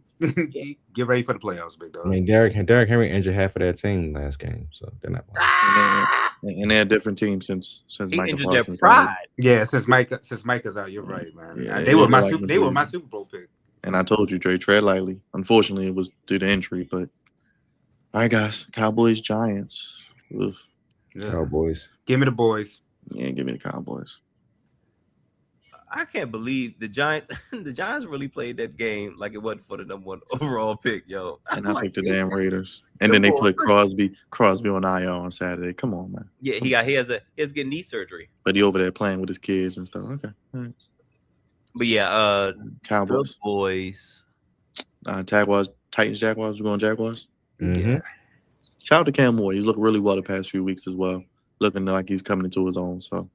get ready for the playoffs, big dog. I mean, Derrick Henry injured half of that team last game, so they're not playing. And they're a different team since He Micah injured Parsons. their pride. Yeah, since Micah's out, you're right, man. Yeah, they were my like Super Bowl pick. And I told you, Dre, tread lightly. Unfortunately, it was due to injury, but all right, guys, Cowboys, Giants. Oof. Yeah. Cowboys. Give me the boys. Yeah, give me the Cowboys. I can't believe the Giants really played that game like it wasn't for the #1 overall pick, yo. And I picked the damn Raiders. And then they put Crosby on IR on Saturday. Come on, man. Yeah, he has to get knee surgery. But he over there playing with his kids and stuff. Okay. All right. But yeah, Cowboys. Boys. Titans, Jaguars. We're going Jaguars. Mm-hmm. Yeah. Shout out to Cam Moore. He's looking really well the past few weeks as well. Looking like he's coming into his own. So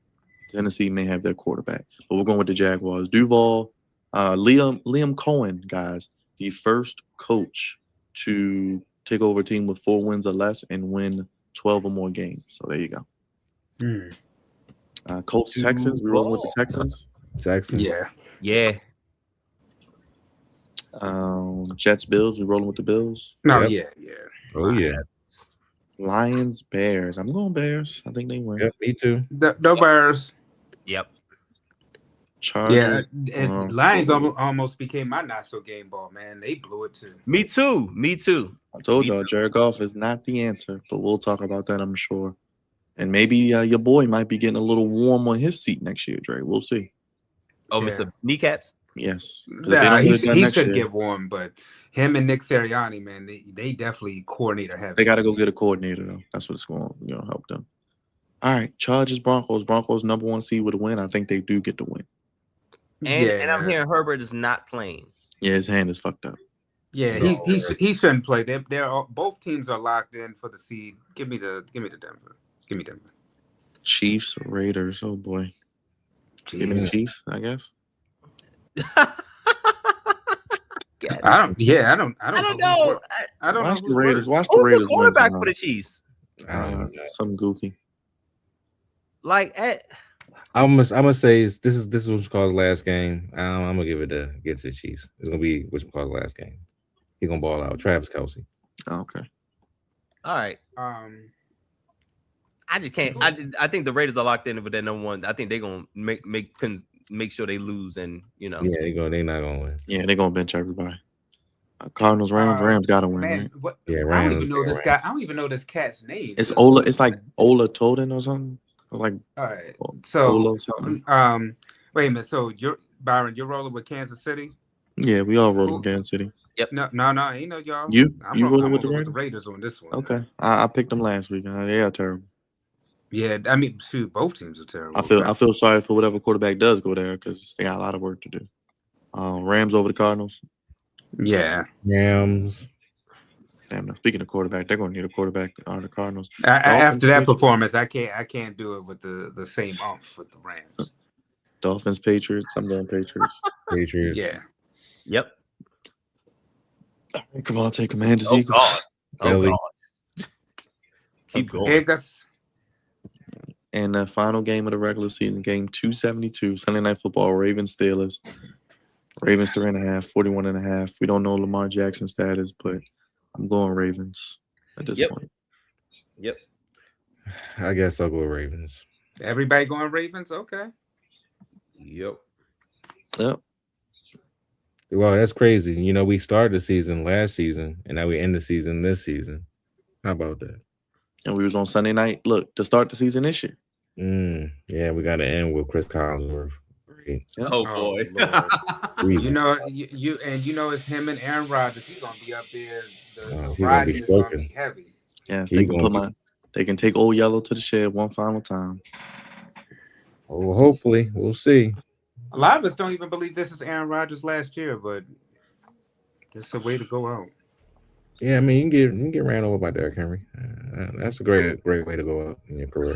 Tennessee may have their quarterback. But we're going with the Jaguars. Duval, Liam Cohen, guys, the first coach to take over a team with 4 wins or less and win 12 or more games. So there you go. Colts, Texans. We're rolling with the Texans. Texans. Yeah. Jets, Bills. We're rolling with the Bills. No, Yep. yeah. Oh, yeah. Lions, Bears. I'm going Bears. I think they win. Yep, me too. The Bears. Yep. Chargers. Yeah, and Lions almost became my not so game ball, man. They blew it too. Me too. I told y'all, Jared Goff is not the answer, but we'll talk about that, I'm sure. And maybe your boy might be getting a little warm on his seat next year, Dre. We'll see. Oh, yeah. Mr. Kneecaps? Yes. Nah, he should get warm, but him and Nick Sirianni, man, they definitely coordinator heavy. They got to go get a coordinator, though. That's what's going to help them. All right, Chargers, Broncos. Broncos #1 seed with a win. I think they do get the win. And I'm hearing Herbert is not playing. Yeah, his hand is fucked up. Yeah, he shouldn't play. They're both teams are locked in for the seed. Give me Denver. Give me Denver. Chiefs, Raiders. Oh boy. Jeez. Give me the Chiefs, I guess. I don't know. I don't Watch know. the Raiders. Watch the Who's Raiders. the quarterback for the Chiefs? Some goofy. Like I'm gonna say this is what's called the last game. I'm gonna give it to the Chiefs. It's gonna be what's called the last game. He's gonna ball out. Travis Kelce. Okay. All right. I just can't. I think the Raiders are locked in with that #1. I think they're gonna make sure they lose, and Yeah, they're not gonna win. Yeah, they're gonna bench everybody. Cardinals, Rams got to win, Man, right? what? Yeah, I Rams. don't even know this guy. I don't even know this cat's name. It's Ola. It's like Ola Toden or something. Like all right. So Ola something. wait a minute. So you're rolling with Kansas City? Yeah, we all rolling with Kansas City. Yep. No, ain't no y'all. You rolling with the Raiders? Raiders? On this one. Okay, I picked them last week. They are terrible. Yeah, I mean, shoot, both teams are terrible. I feel sorry for whatever quarterback does go there because they got a lot of work to do. Rams over the Cardinals. Yeah, Rams. Damn. Speaking of quarterback, they're going to need a quarterback on the Cardinals. After that performance, I can't do it with the same umph with the Rams. Dolphins, Patriots. I'm going Patriots. Patriots. Yeah. Yep. Cavante, Commanders, Oh Eagles. God. Philly. God. Keep going. Vegas. And the final game of the regular season, game 272, Sunday Night Football, Ravens, Steelers. Ravens 3.5, 41.5. We don't know Lamar Jackson's status, but I'm going Ravens at this point. Yep. I guess I'll go Ravens. Everybody going Ravens? Okay. Yep. Well, that's crazy. We started the season last season, and now we end the season this season. How about that? And we was on Sunday night. Look, to start the season this year. Yeah, we got to end with Chris Collinsworth. Yep. Oh boy. It's him and Aaron Rodgers. He's gonna be up there. The riding is gonna be heavy. Yes, they can take Old Yellow to the shed one final time. Oh, hopefully, we'll see. A lot of us don't even believe this is Aaron Rodgers last year, but it's a way to go out. Yeah, I mean, you can get ran over by Derrick Henry. That's a great way to go out in your career.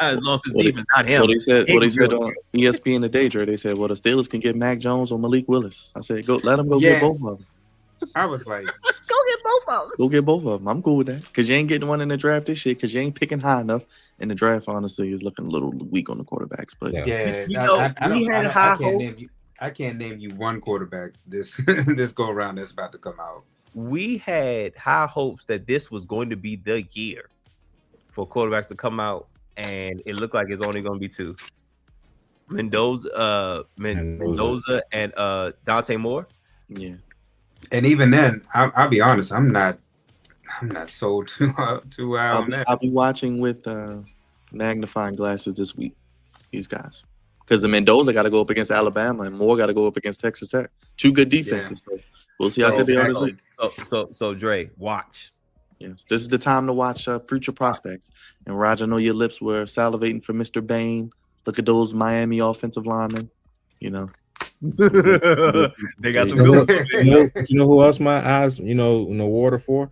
As long as What defense, not him. What they said Ingram. on ESPN today, Dre, they said, well, the Steelers can get Mac Jones or Malik Willis. I said, go let them go get Yeah. both of them. I was like, Go get both of them. Go get both of them. I'm cool with that because you ain't getting one in the draft this year because you ain't picking high enough. And the draft, honestly, is looking a little weak on the quarterbacks. But yeah, You know, we had high hopes. I can't name you one quarterback this this go around that's about to come out. We had high hopes that this was going to be the year for quarterbacks to come out, and it looked like it's only going to be two. Mendoza and Dante Moore. yeah, And even then, I'll be honest, I'm not sold too high on that. I'll be watching with magnifying glasses this week. These guys, because the Mendoza got to go up against Alabama and Moore got to go up against Texas Tech. Two good defenses. So we'll see how good they are this week. So Dre, watch. Yes, this is the time to watch future prospects. And Roger, I know your lips were salivating for Mr. Bain. Look at those Miami offensive linemen. You know, they got some good. You know who else my eyes, in the water for?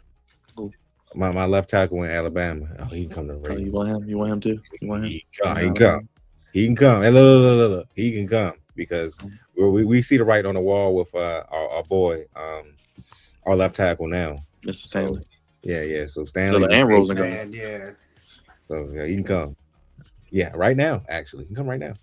Who? My left tackle in Alabama. Oh, he can come to the Ravens. You want him? You want him too? You want him? He can come. He can come. Hey, look. He can come because we see the writing on the wall with our boy, our left tackle now. Mr. Stanley. Yeah. So Stanley and Rosen. Yeah. So yeah, he can come. Yeah, right now. Actually, he can come right now.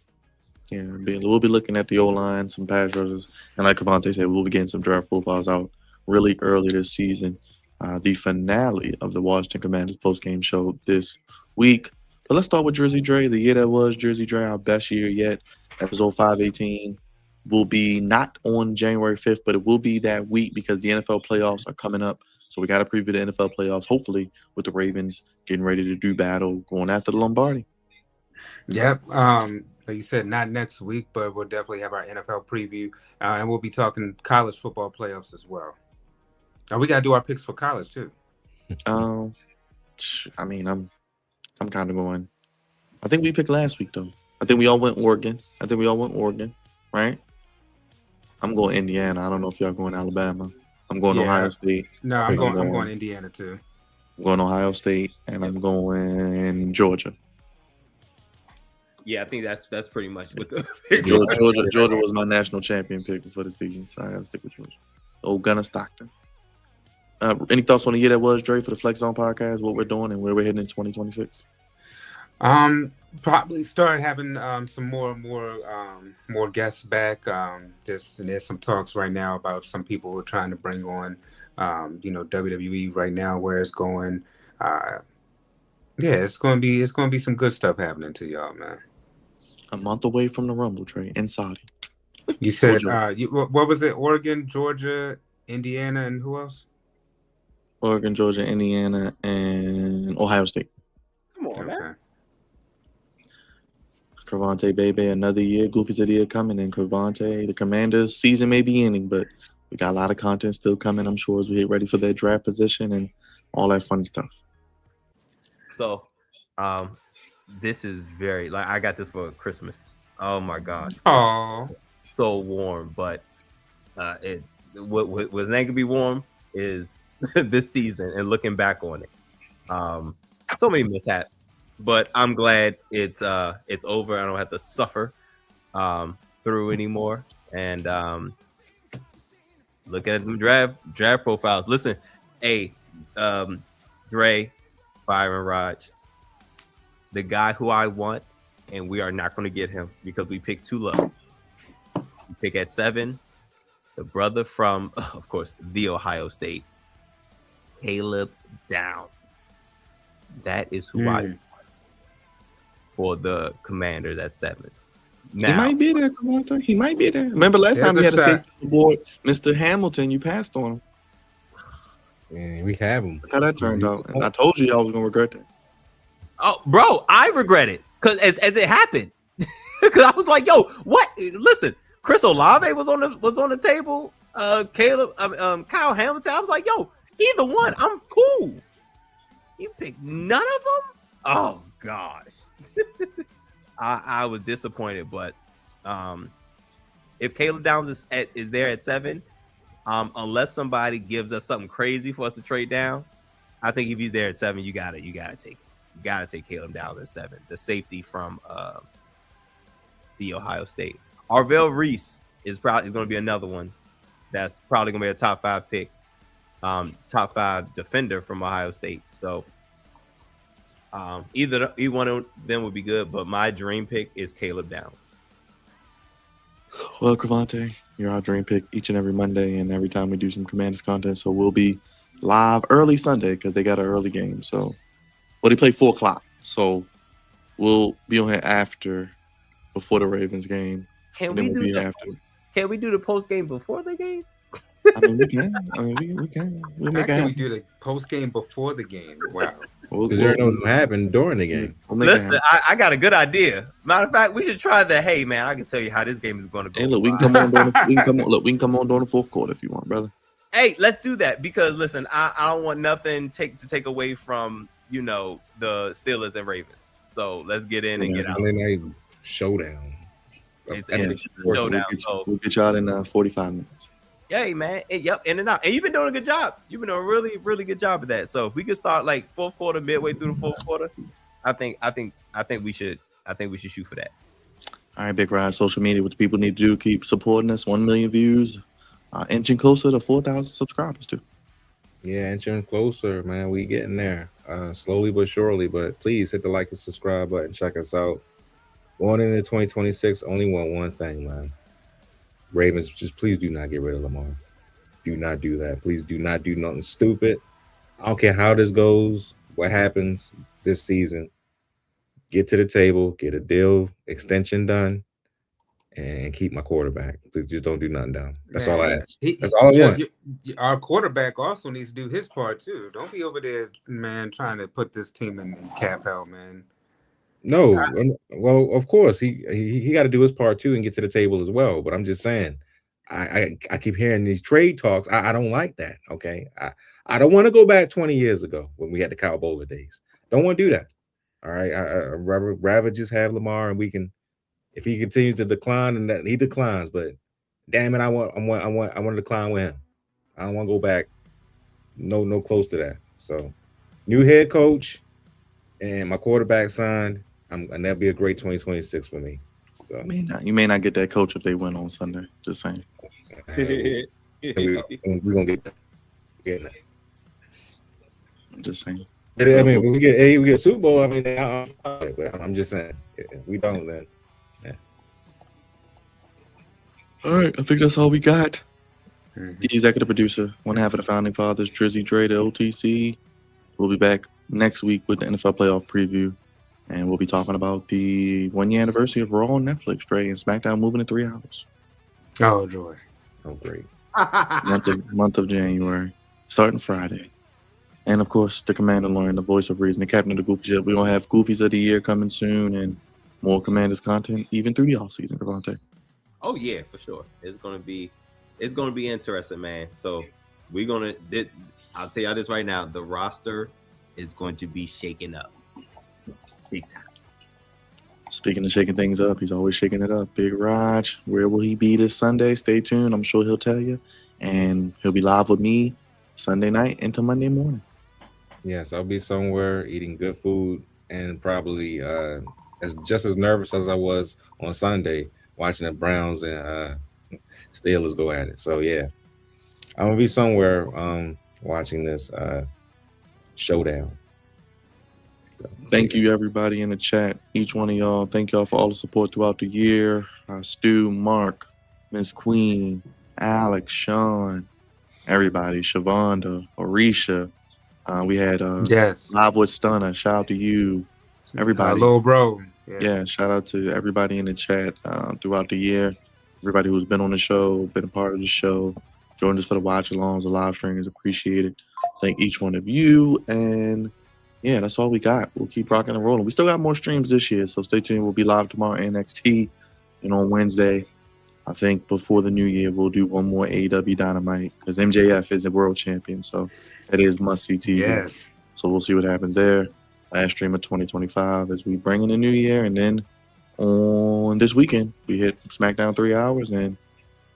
Yeah, we'll be looking at the O-line, some pass rushers, and like Cavante said, we'll be getting some draft profiles out really early this season. The finale of the Washington Commanders postgame show this week. But let's start with Jersey Dre. The year that was Jersey Dre, our best year yet. Episode 518 will be not on January 5th, but it will be that week because the NFL playoffs are coming up. So we got to preview the NFL playoffs, hopefully, with the Ravens getting ready to do battle, going after the Lombardi. Yep. Like you said, not next week, but we'll definitely have our NFL preview, and we'll be talking college football playoffs as well. Now we gotta do our picks for college too. I mean, I'm kind of going. I think we picked last week though. I think we all went Oregon. Right? I'm going Indiana. I don't know if y'all going Alabama. I'm going Ohio State. No, I'm going Indiana too. I'm going Ohio State, and I'm going Georgia. Yeah, I think that's pretty much what the Georgia was my national champion pick before the season, so I got to stick with Georgia. Old Gunner Stockton. Any thoughts on the year that was, Dre, for the Flex Zone podcast, what we're doing and where we're heading in 2026? Probably start having some more guests back. There's some talks right now about some people who are trying to bring on WWE right now, where it's going. It's gonna be some good stuff happening to y'all, man. A month away from the Rumble, Dre, in Saudi. You said what was it? Oregon, Georgia, Indiana, and who else? Oregon, Georgia, Indiana, and Ohio State. Come on, man. Cavante, baby, another year. Goofy's a year coming, and Cavante, the Commanders' season may be ending, but we got a lot of content still coming, I'm sure, as we get ready for their draft position and all that fun stuff. So, this is very I got this for Christmas. Oh my God! Oh, so warm, but what's not gonna be warm is this season and looking back on it. So many mishaps, but I'm glad it's over. I don't have to suffer through anymore. And look at them draft profiles. Listen, hey, Dre, Byron, Raj, the guy who I want, and we are not going to get him because we picked too low. We pick at 7, the brother from, of course, the Ohio State, Caleb Downs. That is who I want for the Commanders at 7. Now, he might be there, Cavante. He might be there. Remember last time we had a safety board, Mr. Hamilton, you passed on him. Yeah, we have him. How that turned out. And I told you y'all was going to regret that. Oh, bro, I regret it because as it happened, because I was like, "Yo, what? Listen, Chris Olave was on the table. Caleb, Kyle Hamilton. I was like, "Yo, either one, I'm cool." You picked none of them. Oh gosh, I was disappointed. But if Caleb Downs is there at 7, Unless somebody gives us something crazy for us to trade down, I think if he's there at 7, you gotta take Caleb down at 7. The safety from the Ohio State. Arvell Reese is going to be another one that's probably going to be a top 5 pick, top 5 defender from Ohio State. So either one of them would be good, but my dream pick is Caleb Downs. Well, Cravante, you're our dream pick each and every Monday and every time we do some Commanders content. So we'll be live early Sunday because they got an early game. So, well, they play 4 o'clock. So we'll be on here before the Ravens game. Can we do the post game before the game? I mean, we can. We can. We'll make it happen. We do the post game before the game? Wow. Because there knows what happened during the game. Listen, I got a good idea. Matter of fact, we should try the. Hey, man, I can tell you how this game is going to go. Hey, look, we can come on. We can come on during the fourth quarter if you want, brother. Hey, let's do that because listen, I don't want nothing to take away from the Steelers and Ravens. So let's get in and get out. Monday night showdown. It's a showdown. We'll get you out in 45 minutes. Hey man, yep, in and out. And you've been doing a good job. You've been doing a really, really good job of that. So if we could start like fourth quarter, midway through the fourth quarter, I think we should shoot for that. All right, Big Ride, social media, what the people need to do, keep supporting us. 1 million views, inching closer to 4,000 subscribers too. Yeah, inching closer, man. We getting there, slowly but surely. But please hit the like and subscribe button. Check us out. Going into 2026, only want one thing, man. Ravens, just please do not get rid of Lamar. Do not do that. Please do not do nothing stupid. I don't care how this goes, what happens this season. Get to the table, get a deal extension done, and keep my quarterback. Please just don't do nothing dumb. That's all I ask. That's all I want. Our quarterback also needs to do his part too. Don't be over there, man, trying to put this team in cap hell, man. No, well, of course he got to do his part too and get to the table as well. But I'm just saying, I keep hearing these trade talks. I don't like that. Okay, I don't want to go back 20 years ago when we had the Kyle Bowler days. Don't want to do that. All right, I'd rather just have Lamar and we can, if he continues to decline and that he declines. But damn it, I want to decline with him. I don't want to go back. No close to that. So, new head coach and my quarterback signed. And that'll be a great 2026 for me. So you may not get that coach if they win on Sunday. Just saying. We're gonna get that. I'm just saying. I mean, we get Super Bowl. I mean, I'm just saying, if we don't, then yeah. All right, I think that's all we got. The executive producer, one half of the founding fathers, Drizzy Dre, the OTC. We'll be back next week with the NFL playoff preview. And we'll be talking about the 1-year anniversary of Raw on Netflix, Dre, and SmackDown moving in 3 hours. Oh, joy. Oh, great. month of January, starting Friday. And, of course, the Commander Lauren, the voice of reason, the captain of the Goofy Ship. We're going to have Goofies of the Year coming soon and more Commanders content even through the offseason, Cavante. Oh, yeah, for sure. It's going to be interesting, man. So I'll tell y'all this right now. The roster is going to be shaken up. Big time. Speaking of shaking things up, he's always shaking it up. Big Raj, where will he be this Sunday? Stay tuned. I'm sure he'll tell you. And he'll be live with me Sunday night into Monday morning. Yes, I'll be somewhere eating good food and probably just as nervous as I was on Sunday watching the Browns and Steelers go at it. So, yeah, I'm going to be somewhere watching this showdown. Thank you, everybody in the chat. Each one of y'all. Thank y'all for all the support throughout the year. Stu, Mark, Miss Queen, Alex, Sean, everybody, Shavonda, Orisha. We had Live with Stunner. Shout out to you, everybody. Little bro. Yeah, shout out to everybody in the chat throughout the year. Everybody who's been on the show, been a part of the show. Joined us for the watch-alongs, the live stream is appreciated. Thank each one of you. And yeah, that's all we got. We'll keep rocking and rolling. We still got more streams this year, so stay tuned. We'll be live tomorrow NXT. And on Wednesday, I think before the new year, we'll do one more AEW Dynamite because MJF is a world champion, so that is must-see TV. Yes. So we'll see what happens there. Last stream of 2025 as we bring in the new year. And then on this weekend, we hit SmackDown 3 hours, and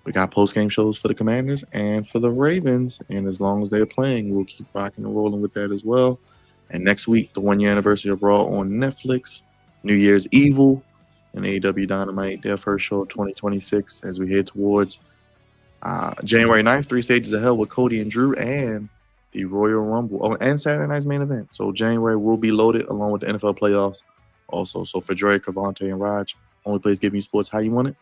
We got post-game shows for the Commanders and for the Ravens. And as long as they're playing, we'll keep rocking and rolling with that as well. And next week, the 1-year anniversary of Raw on Netflix, New Year's Evil, and AEW Dynamite, their first show of 2026 as we head towards January 9th, 3 Stages of Hell with Cody and Drew, and the Royal Rumble, and Saturday night's main event. So January will be loaded along with the NFL playoffs also. So for Dre, Cavante, and Raj, only place giving you sports how you want it.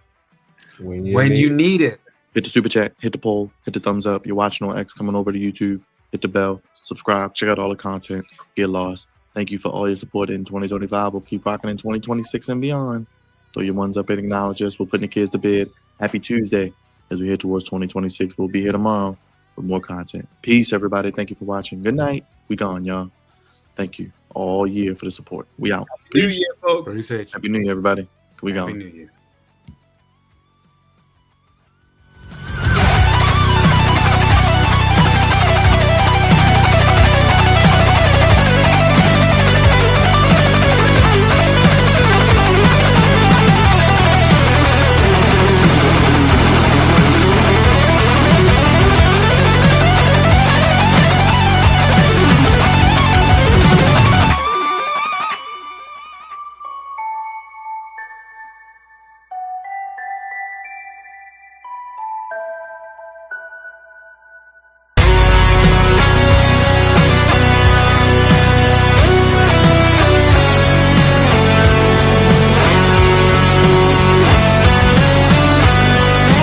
When you need it. Hit the super chat, hit the poll, hit the thumbs up. You're watching on X, coming over to YouTube. Hit the bell, subscribe, check out all the content, get lost. Thank you for all your support in 2025. We'll keep rocking in 2026 and beyond. Throw your ones up and acknowledge us. We're putting the kids to bed. Happy Tuesday as we head towards 2026. We'll be here tomorrow with more content. Peace, everybody. Thank you for watching. Good night. We gone, y'all. Thank you all year for the support. We out. New Year, folks. Happy New Year, everybody. We Happy gone. New Year.